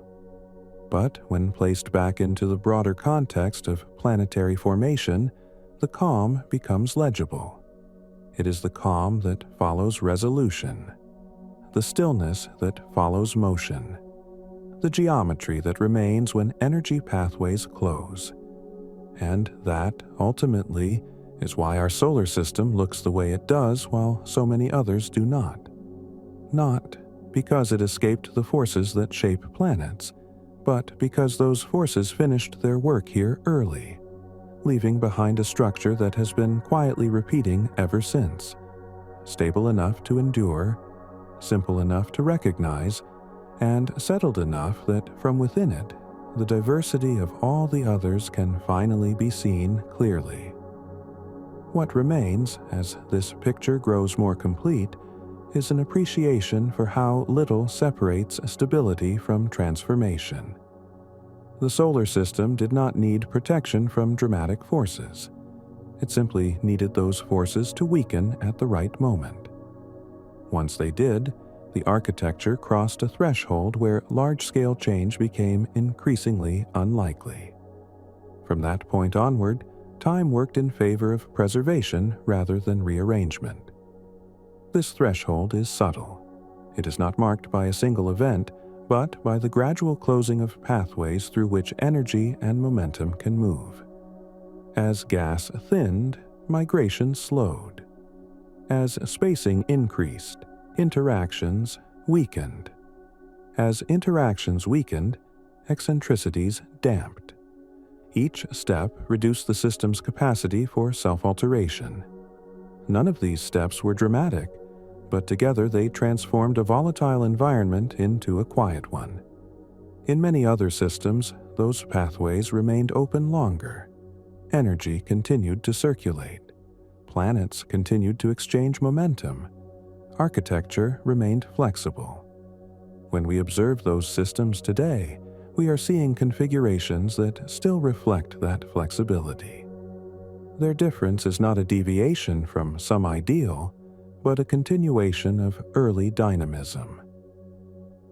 But when placed back into the broader context of planetary formation, the calm becomes legible. It is the calm that follows resolution, the stillness that follows motion, the geometry that remains when energy pathways close. And that, ultimately, is why our solar system looks the way it does while so many others do not. Not because it escaped the forces that shape planets, but because those forces finished their work here early, leaving behind a structure that has been quietly repeating ever since, stable enough to endure, simple enough to recognize, and settled enough that from within it, the diversity of all the others can finally be seen clearly. What remains, as this picture grows more complete, is an appreciation for how little separates stability from transformation. The solar system did not need protection from dramatic forces. It simply needed those forces to weaken at the right moment. Once they did, the architecture crossed a threshold where large-scale change became increasingly unlikely. From that point onward, time worked in favor of preservation rather than rearrangement. This threshold is subtle. It is not marked by a single event, but by the gradual closing of pathways through which energy and momentum can move. As gas thinned, migration slowed. As spacing increased, interactions weakened. As interactions weakened, eccentricities damped. Each step reduced the system's capacity for self-alteration. None of these steps were dramatic, but together they transformed a volatile environment into a quiet one. In many other systems, those pathways remained open longer. Energy continued to circulate. Planets continued to exchange momentum. Architecture remained flexible. When we observe those systems today, we are seeing configurations that still reflect that flexibility. Their difference is not a deviation from some ideal, but a continuation of early dynamism.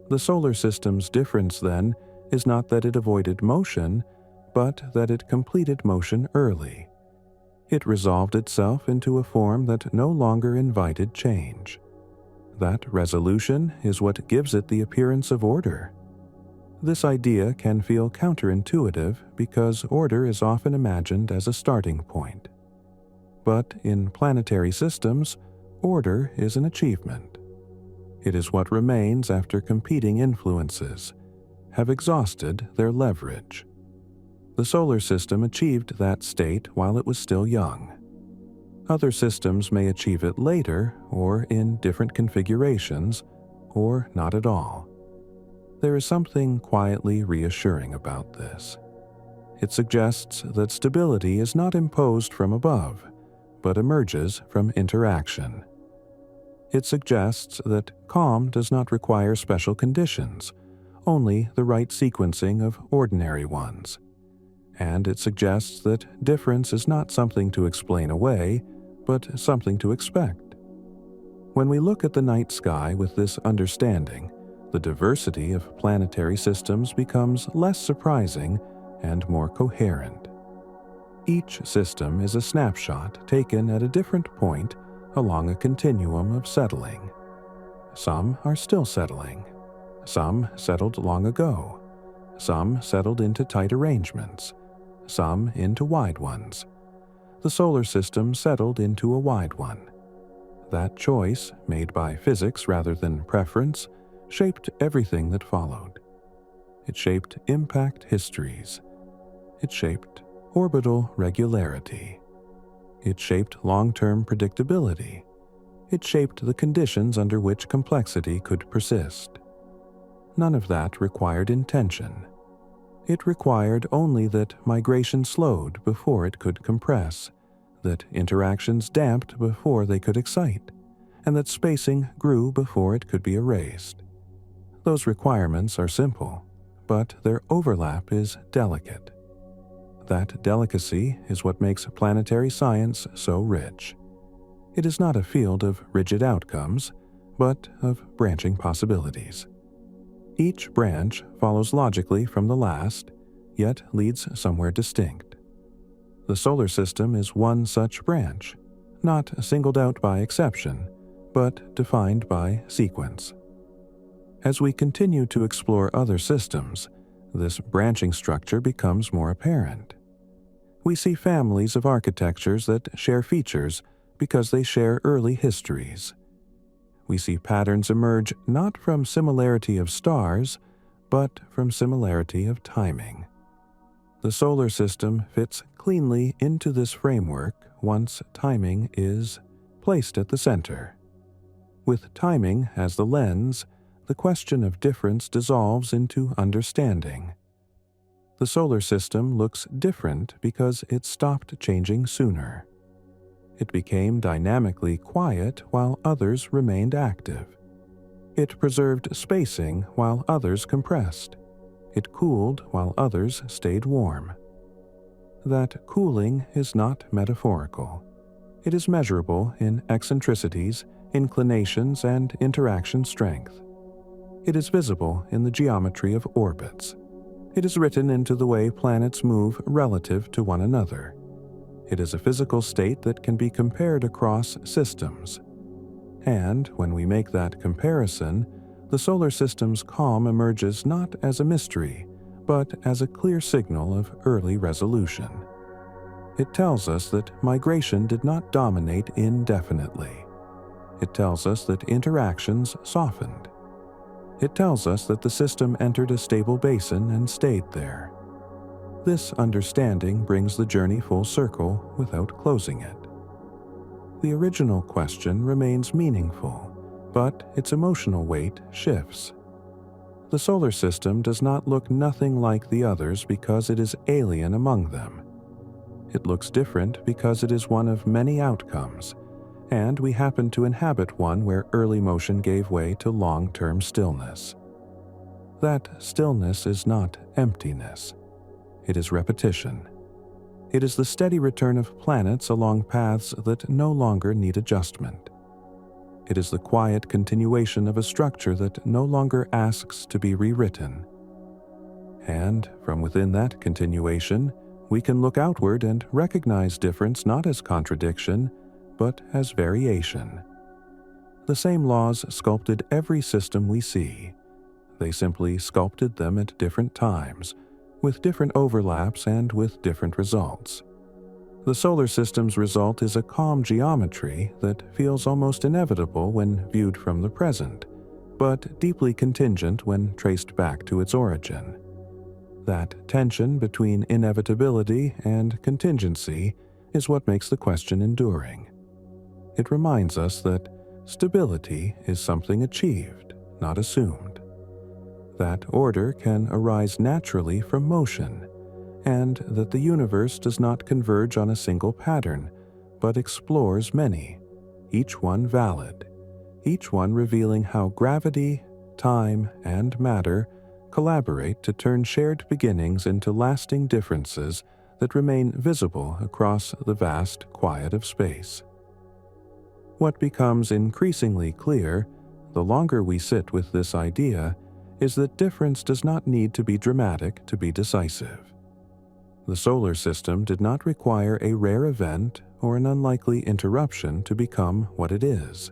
The solar system's difference, then, is not that it avoided motion, but that it completed motion early. It resolved itself into a form that no longer invited change. That resolution is what gives it the appearance of order. This idea can feel counterintuitive because order is often imagined as a starting point. But in planetary systems, order is an achievement. It is what remains after competing influences have exhausted their leverage. The solar system achieved that state while it was still young. Other systems may achieve it later or in different configurations, or not at all. There is something quietly reassuring about this. It suggests that stability is not imposed from above, but emerges from interaction. It suggests that calm does not require special conditions, only the right sequencing of ordinary ones. And it suggests that difference is not something to explain away, but something to expect. When we look at the night sky with this understanding, the diversity of planetary systems becomes less surprising and more coherent. Each system is a snapshot taken at a different point along a continuum of settling. Some are still settling. Some settled long ago. Some settled into tight arrangements. Some into wide ones. The solar system settled into a wide one. That choice, made by physics rather than preference, shaped everything that followed. It shaped impact histories. It shaped orbital regularity. It shaped long-term predictability. It shaped the conditions under which complexity could persist. None of that required intention. It required only that migration slowed before it could compress, that interactions damped before they could excite, and that spacing grew before it could be erased. Those requirements are simple, but their overlap is delicate. That delicacy is what makes planetary science so rich. It is not a field of rigid outcomes, but of branching possibilities. Each branch follows logically from the last, yet leads somewhere distinct. The solar system is one such branch, not singled out by exception, but defined by sequence. As we continue to explore other systems, this branching structure becomes more apparent. We see families of architectures that share features because they share early histories. We see patterns emerge not from similarity of stars, but from similarity of timing. The solar system fits cleanly into this framework once timing is placed at the center. With timing as the lens, the question of difference dissolves into understanding. The solar system looks different because it stopped changing sooner. It became dynamically quiet while others remained active. It preserved spacing while others compressed. It cooled while others stayed warm. That cooling is not metaphorical. It is measurable in eccentricities, inclinations, and interaction strength. It is visible in the geometry of orbits. It is written into the way planets move relative to one another. It is a physical state that can be compared across systems. And when we make that comparison, the solar system's calm emerges not as a mystery, but as a clear signal of early resolution. It tells us that migration did not dominate indefinitely. It tells us that interactions softened. It tells us that the system entered a stable basin and stayed there. This understanding brings the journey full circle without closing it. The original question remains meaningful, but its emotional weight shifts. The solar system does not look nothing like the others because it is alien among them. It looks different because it is one of many outcomes, and we happen to inhabit one where early motion gave way to long-term stillness. That stillness is not emptiness. It is repetition. It is the steady return of planets along paths that no longer need adjustment. It is the quiet continuation of a structure that no longer asks to be rewritten. And from within that continuation, we can look outward and recognize difference not as contradiction, but as variation. The same laws sculpted every system we see. They simply sculpted them at different times, with different overlaps and with different results. The solar system's result is a calm geometry that feels almost inevitable when viewed from the present, but deeply contingent when traced back to its origin. That tension between inevitability and contingency is what makes the question enduring. It reminds us that stability is something achieved, not assumed. That order can arise naturally from motion, and that the universe does not converge on a single pattern, but explores many, each one valid, each one revealing how gravity, time, and matter collaborate to turn shared beginnings into lasting differences that remain visible across the vast quiet of space. What becomes increasingly clear, the longer we sit with this idea, is that difference does not need to be dramatic to be decisive. The solar system did not require a rare event or an unlikely interruption to become what it is.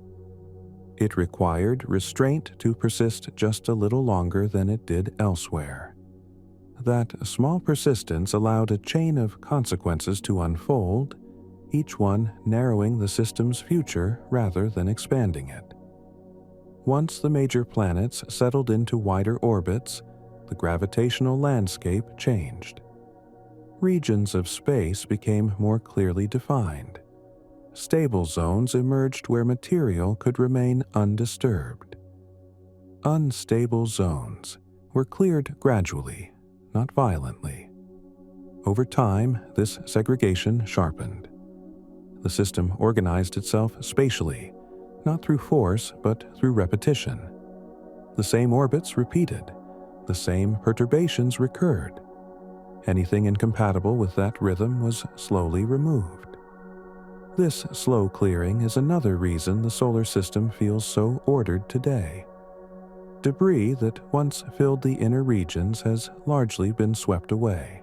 It required restraint to persist just a little longer than it did elsewhere. That small persistence allowed a chain of consequences to unfold, each one narrowing the system's future rather than expanding it. Once the major planets settled into wider orbits, the gravitational landscape changed. Regions of space became more clearly defined. Stable zones emerged where material could remain undisturbed. Unstable zones were cleared gradually, not violently. Over time, this segregation sharpened. The system organized itself spatially, not through force but through repetition. The same orbits repeated, the same perturbations recurred. Anything incompatible with that rhythm was slowly removed. This slow clearing is another reason the solar system feels so ordered today. Debris that once filled the inner regions has largely been swept away.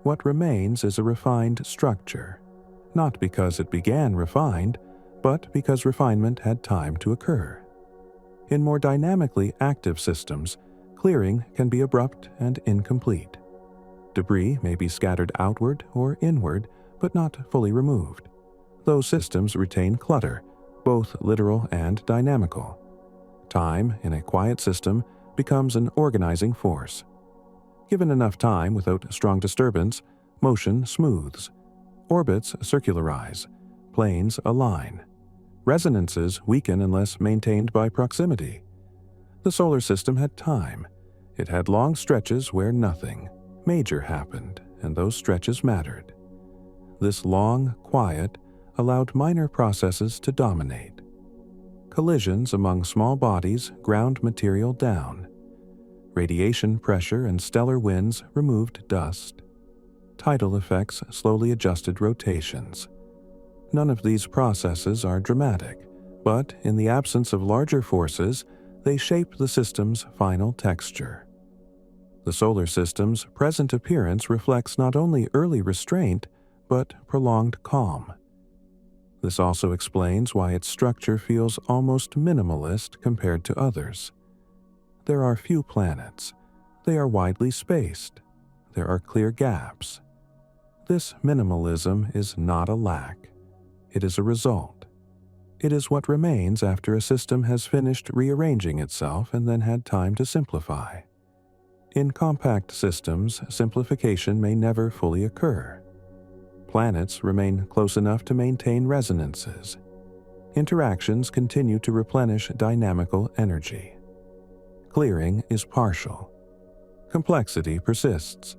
What remains is a refined structure, not because it began refined, but because refinement had time to occur. In more dynamically active systems, clearing can be abrupt and incomplete. Debris may be scattered outward or inward, but not fully removed. Those systems retain clutter, both literal and dynamical. Time, in a quiet system, becomes an organizing force. Given enough time without strong disturbance, motion smooths. Orbits circularize. Planes align. Resonances weaken unless maintained by proximity. The solar system had time. It had long stretches where nothing major happened, and those stretches mattered. This long quiet allowed minor processes to dominate. Collisions among small bodies ground material down. Radiation pressure and stellar winds removed dust. Tidal effects slowly adjusted rotations. None of these processes are dramatic, but in the absence of larger forces, they shape the system's final texture. The solar system's present appearance reflects not only early restraint, but prolonged calm. This also explains why its structure feels almost minimalist compared to others. There are few planets. They are widely spaced. There are clear gaps. This minimalism is not a lack. It is a result. It is what remains after a system has finished rearranging itself and then had time to simplify. In compact systems, simplification may never fully occur. Planets remain close enough to maintain resonances. Interactions continue to replenish dynamical energy. Clearing is partial. Complexity persists.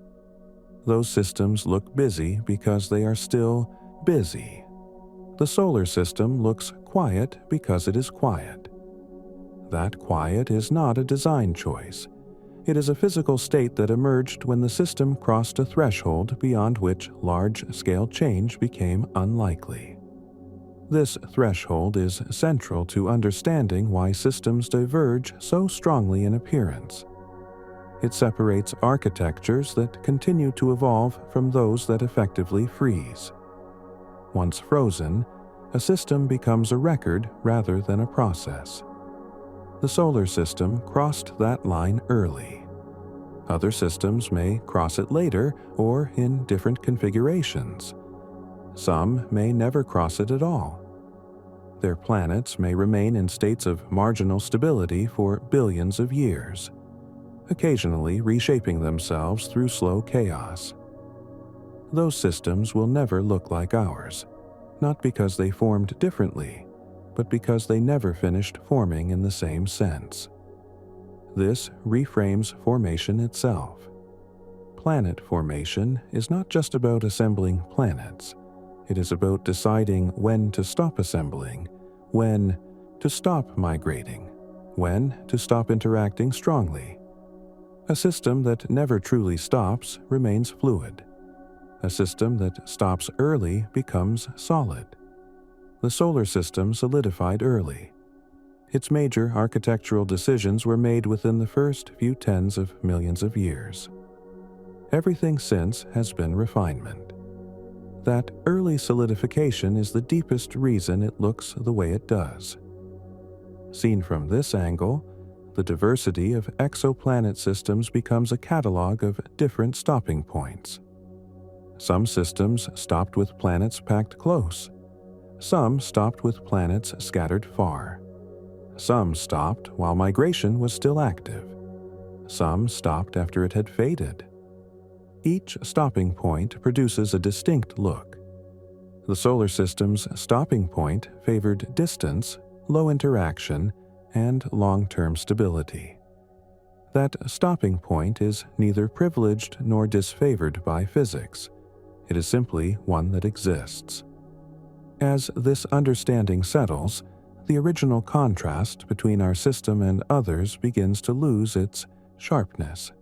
Those systems look busy because they are still busy. The solar system looks quiet because it is quiet. That quiet is not a design choice. It is a physical state that emerged when the system crossed a threshold beyond which large-scale change became unlikely. This threshold is central to understanding why systems diverge so strongly in appearance. It separates architectures that continue to evolve from those that effectively freeze. Once frozen, a system becomes a record rather than a process. The solar system crossed that line early. Other systems may cross it later or in different configurations. Some may never cross it at all. Their planets may remain in states of marginal stability for billions of years, occasionally reshaping themselves through slow chaos. Those systems will never look like ours, not because they formed differently, but because they never finished forming in the same sense. This reframes formation itself. Planet formation is not just about assembling planets. It is about deciding when to stop assembling, when to stop migrating, when to stop interacting strongly. A system that never truly stops remains fluid. A system that stops early becomes solid. The solar system solidified early. Its major architectural decisions were made within the first few tens of millions of years. Everything since has been refinement. That early solidification is the deepest reason it looks the way it does. Seen from this angle, the diversity of exoplanet systems becomes a catalog of different stopping points. Some systems stopped with planets packed close. Some stopped with planets scattered far. Some stopped while migration was still active. Some stopped after it had faded. Each stopping point produces a distinct look. The solar system's stopping point favored distance, low interaction, and long-term stability. That stopping point is neither privileged nor disfavored by physics. It is simply one that exists. As this understanding settles, the original contrast between our system and others begins to lose its sharpness.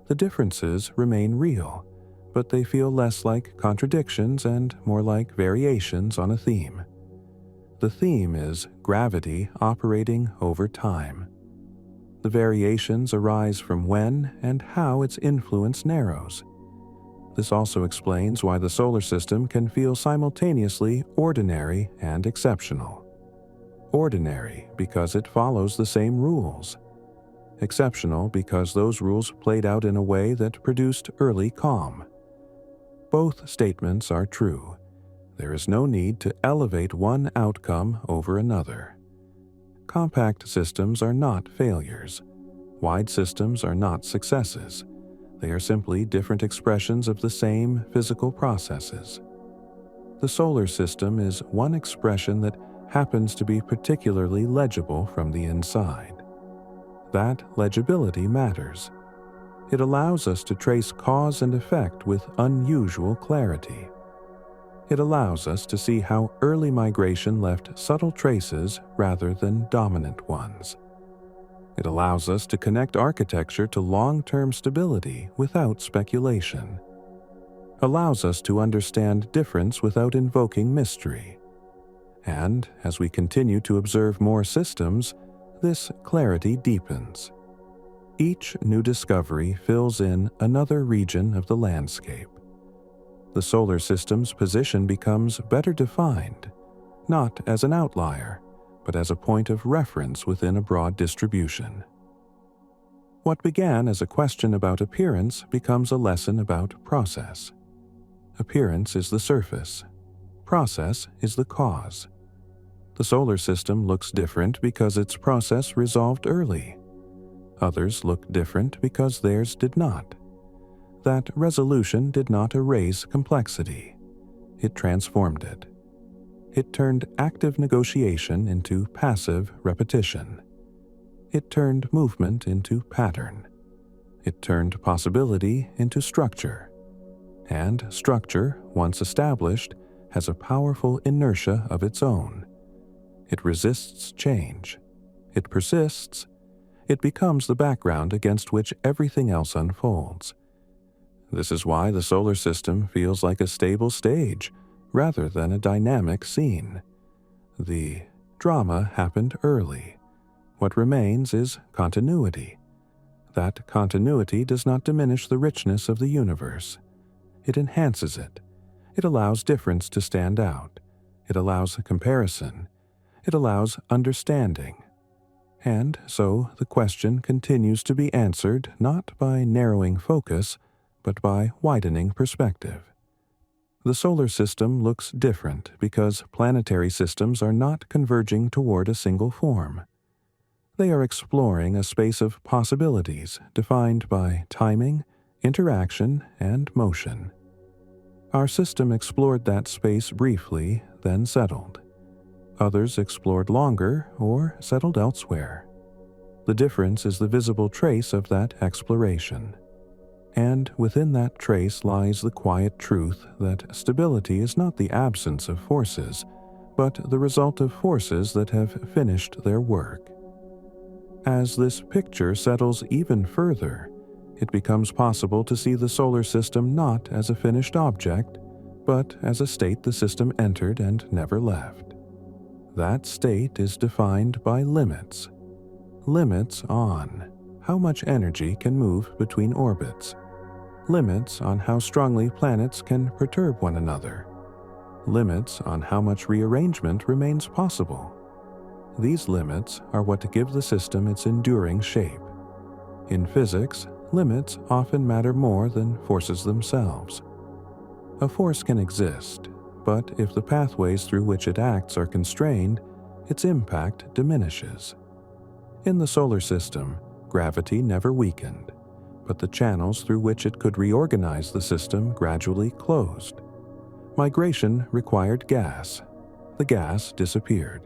The differences remain real, but they feel less like contradictions and more like variations on a theme. The theme is gravity operating over time. The variations arise from when and how its influence narrows. This also explains why the solar system can feel simultaneously ordinary and exceptional. Ordinary because it follows the same rules. Exceptional because those rules played out in a way that produced early calm. Both statements are true. There is no need to elevate one outcome over another. Compact systems are not failures. Wide systems are not successes. They are simply different expressions of the same physical processes. The solar system is one expression that happens to be particularly legible from the inside. That legibility matters. It allows us to trace cause and effect with unusual clarity. It allows us to see how early migration left subtle traces rather than dominant ones. It allows us to connect architecture to long-term stability without speculation. Allows us to understand difference without invoking mystery. And as we continue to observe more systems, this clarity deepens. Each new discovery fills in another region of the landscape. The solar system's position becomes better defined, not as an outlier, but as a point of reference within a broad distribution. What began as a question about appearance becomes a lesson about process. Appearance is the surface. Process is the cause. The solar system looks different because its process resolved early. Others look different because theirs did not. That resolution did not erase complexity. It transformed it. It turned active negotiation into passive repetition. It turned movement into pattern. It turned possibility into structure. And structure, once established, has a powerful inertia of its own. It resists change. It persists. It becomes the background against which everything else unfolds. This is why the solar system feels like a stable stage rather than a dynamic scene. The drama happened early. What remains is continuity. That continuity does not diminish the richness of the universe. It enhances it. It allows difference to stand out. It allows comparison. It allows understanding. And so the question continues to be answered not by narrowing focus, but by widening perspective. The solar system looks different because planetary systems are not converging toward a single form. They are exploring a space of possibilities defined by timing, interaction, and motion. Our system explored that space briefly, then settled. Others explored longer or settled elsewhere. The difference is the visible trace of that exploration. And within that trace lies the quiet truth that stability is not the absence of forces, but the result of forces that have finished their work. As this picture settles even further, it becomes possible to see the solar system not as a finished object, but as a state the system entered and never left. That state is defined by limits. Limits on how much energy can move between orbits. Limits on how strongly planets can perturb one another. Limits on how much rearrangement remains possible. These limits are what give the system its enduring shape. In physics, limits often matter more than forces themselves. A force can exist, but if the pathways through which it acts are constrained, its impact diminishes. In the solar system, gravity never weakened, but the channels through which it could reorganize the system gradually closed. Migration required gas. The gas disappeared.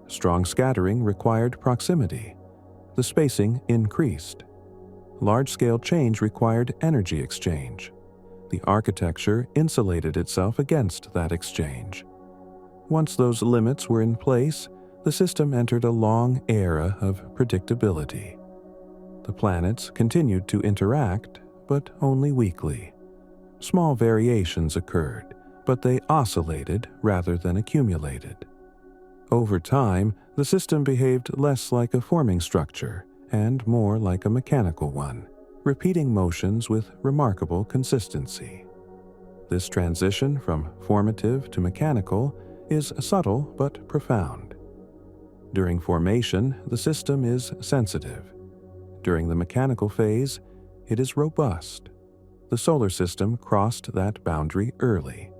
Strong scattering required proximity. The spacing increased. Large-scale change required energy exchange. The architecture insulated itself against that exchange. Once those limits were in place, the system entered a long era of predictability. The planets continued to interact, but only weakly. Small variations occurred, but they oscillated rather than accumulated. Over time, the system behaved less like a forming structure and more like a mechanical one, repeating motions with remarkable consistency. This transition from formative to mechanical is subtle but profound. During formation, the system is sensitive. During the mechanical phase, it is robust. The solar system crossed that boundary early.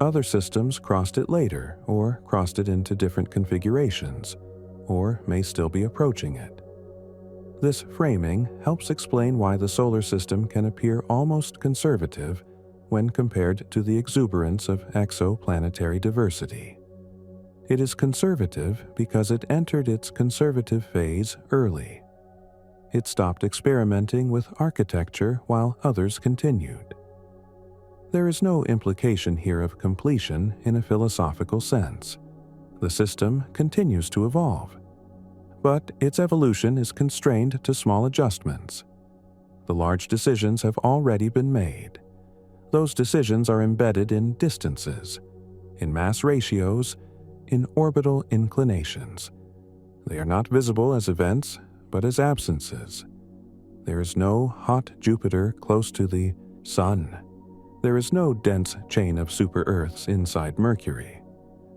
Other systems crossed it later, or crossed it into different configurations, or may still be approaching it. This framing helps explain why the solar system can appear almost conservative when compared to the exuberance of exoplanetary diversity. It is conservative because it entered its conservative phase early. It stopped experimenting with architecture while others continued. There is no implication here of completion in a philosophical sense. The system continues to evolve, but its evolution is constrained to small adjustments. The large decisions have already been made. Those decisions are embedded in distances, in mass ratios, in orbital inclinations. They are not visible as events, but as absences. There is no hot Jupiter close to the Sun. There is no dense chain of super-Earths inside Mercury.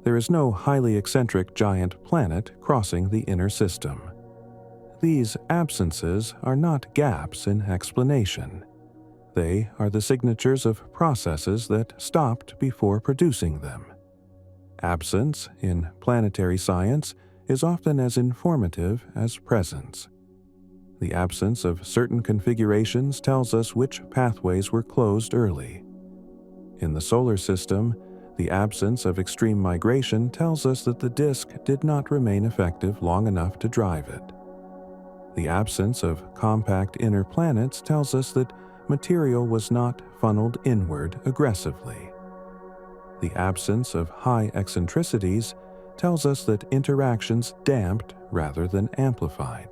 There is no highly eccentric giant planet crossing the inner system. These absences are not gaps in explanation. They are the signatures of processes that stopped before producing them. Absence, in planetary science, is often as informative as presence. The absence of certain configurations tells us which pathways were closed early. In the solar system, the absence of extreme migration tells us that the disk did not remain effective long enough to drive it. The absence of compact inner planets tells us that material was not funneled inward aggressively. The absence of high eccentricities tells us that interactions damped rather than amplified.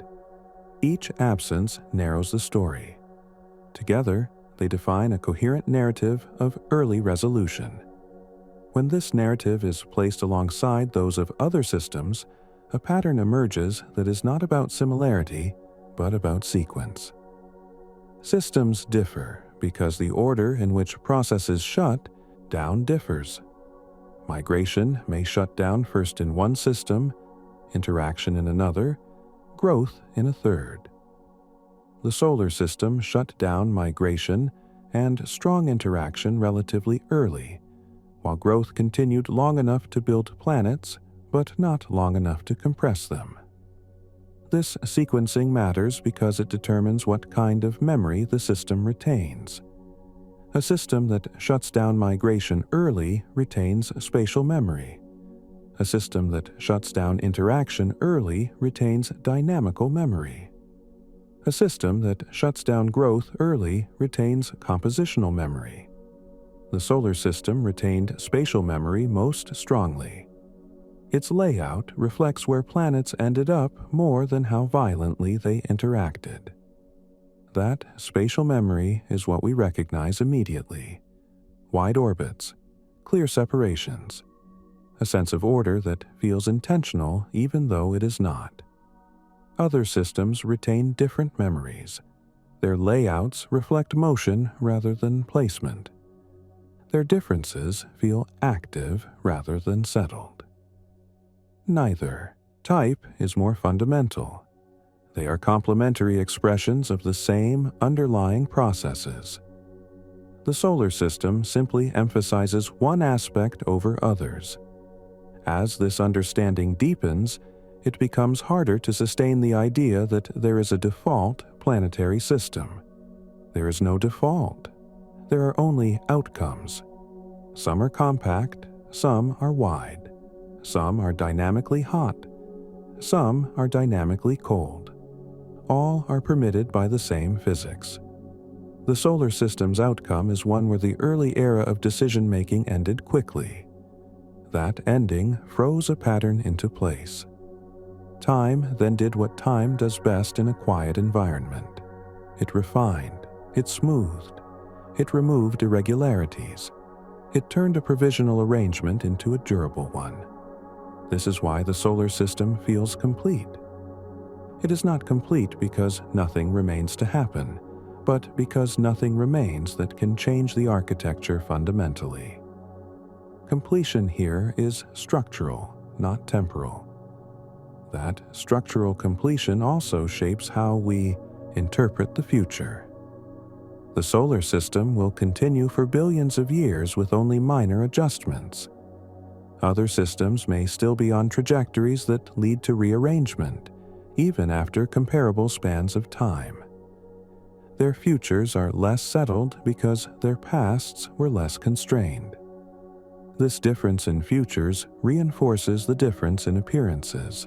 Each absence narrows the story. Together, they define a coherent narrative of early resolution. When this narrative is placed alongside those of other systems, a pattern emerges that is not about similarity, but about sequence. Systems differ because the order in which processes shut down differs. Migration may shut down first in one system, interaction in another, growth in a third. The solar system shut down migration and strong interaction relatively early, while growth continued long enough to build planets, but not long enough to compress them. This sequencing matters because it determines what kind of memory the system retains. A system that shuts down migration early retains spatial memory. A system that shuts down interaction early retains dynamical memory. A system that shuts down growth early retains compositional memory. The solar system retained spatial memory most strongly. Its layout reflects where planets ended up more than how violently they interacted. That spatial memory is what we recognize immediately: wide orbits, clear separations, a sense of order that feels intentional even though it is not. Other systems retain different memories. Their layouts reflect motion rather than placement. Their differences feel active rather than settled. Neither type is more fundamental. They are complementary expressions of the same underlying processes. The solar system simply emphasizes one aspect over others. As this understanding deepens, it becomes harder to sustain the idea that there is a default planetary system. There is no default. There are only outcomes. Some are compact, some are wide. Some are dynamically hot. Some are dynamically cold. All are permitted by the same physics. The solar system's outcome is one where the early era of decision-making ended quickly. That ending froze a pattern into place. Time then did what time does best in a quiet environment. It refined, it smoothed, it removed irregularities. It turned a provisional arrangement into a durable one. This is why the solar system feels complete. It is not complete because nothing remains to happen, but because nothing remains that can change the architecture fundamentally. Completion here is structural, not temporal. That structural completion also shapes how we interpret the future. The solar system will continue for billions of years with only minor adjustments. Other systems may still be on trajectories that lead to rearrangement, even after comparable spans of time. Their futures are less settled because their pasts were less constrained. This difference in futures reinforces the difference in appearances.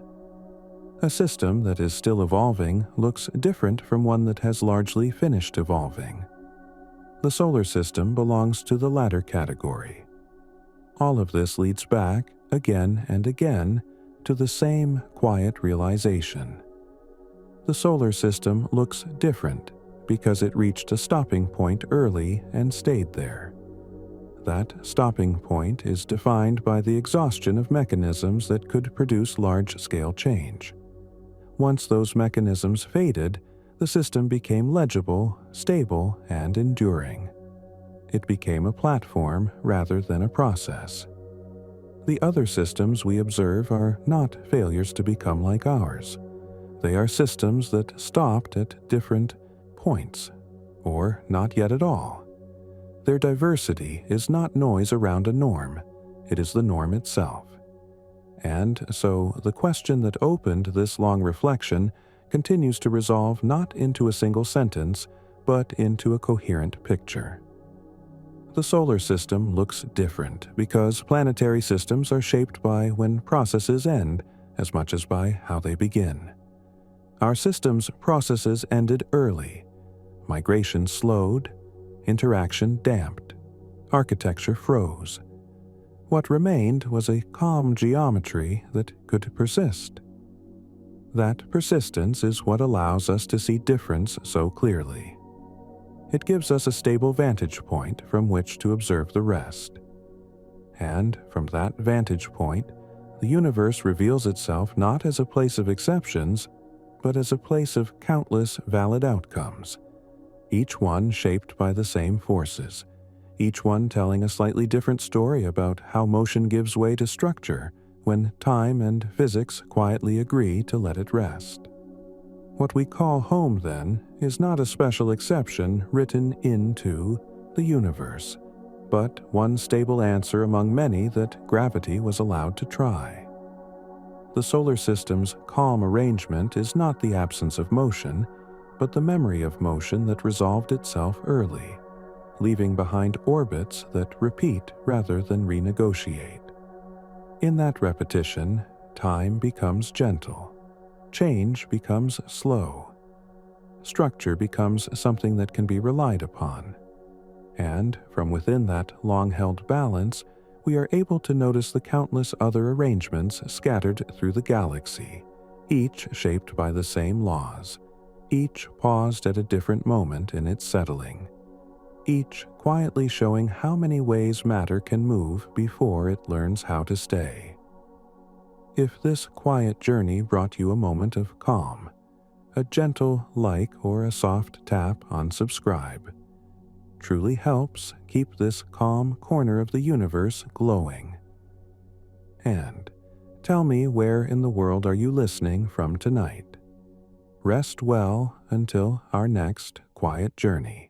A system that is still evolving looks different from one that has largely finished evolving. The solar system belongs to the latter category. All of this leads back, again and again, to the same quiet realization. The solar system looks different because it reached a stopping point early and stayed there. That stopping point is defined by the exhaustion of mechanisms that could produce large-scale change. Once those mechanisms faded, the system became legible, stable, and enduring. It became a platform rather than a process. The other systems we observe are not failures to become like ours. They are systems that stopped at different points, or not yet at all. Their diversity is not noise around a norm, it is the norm itself. And so the question that opened this long reflection continues to resolve not into a single sentence, but into a coherent picture. The solar system looks different because planetary systems are shaped by when processes end as much as by how they begin. Our system's processes ended early. Migration slowed, interaction damped, architecture froze. What remained was a calm geometry that could persist. That persistence is what allows us to see difference so clearly. It gives us a stable vantage point from which to observe the rest. And from that vantage point, the universe reveals itself not as a place of exceptions, but as a place of countless valid outcomes, each one shaped by the same forces, each one telling a slightly different story about how motion gives way to structure when time and physics quietly agree to let it rest. What we call home, then, is not a special exception written into the universe, but one stable answer among many that gravity was allowed to try. The solar system's calm arrangement is not the absence of motion, but the memory of motion that resolved itself early, leaving behind orbits that repeat rather than renegotiate. In that repetition, time becomes gentle, change becomes slow, structure becomes something that can be relied upon, and from within that long-held balance, we are able to notice the countless other arrangements scattered through the galaxy, each shaped by the same laws, each paused at a different moment in its settling, each quietly showing how many ways matter can move before it learns how to stay. If this quiet journey brought you a moment of calm, a gentle like or a soft tap on subscribe truly helps keep this calm corner of the universe glowing. And tell me, where in the world are you listening from tonight? Rest well until our next quiet journey.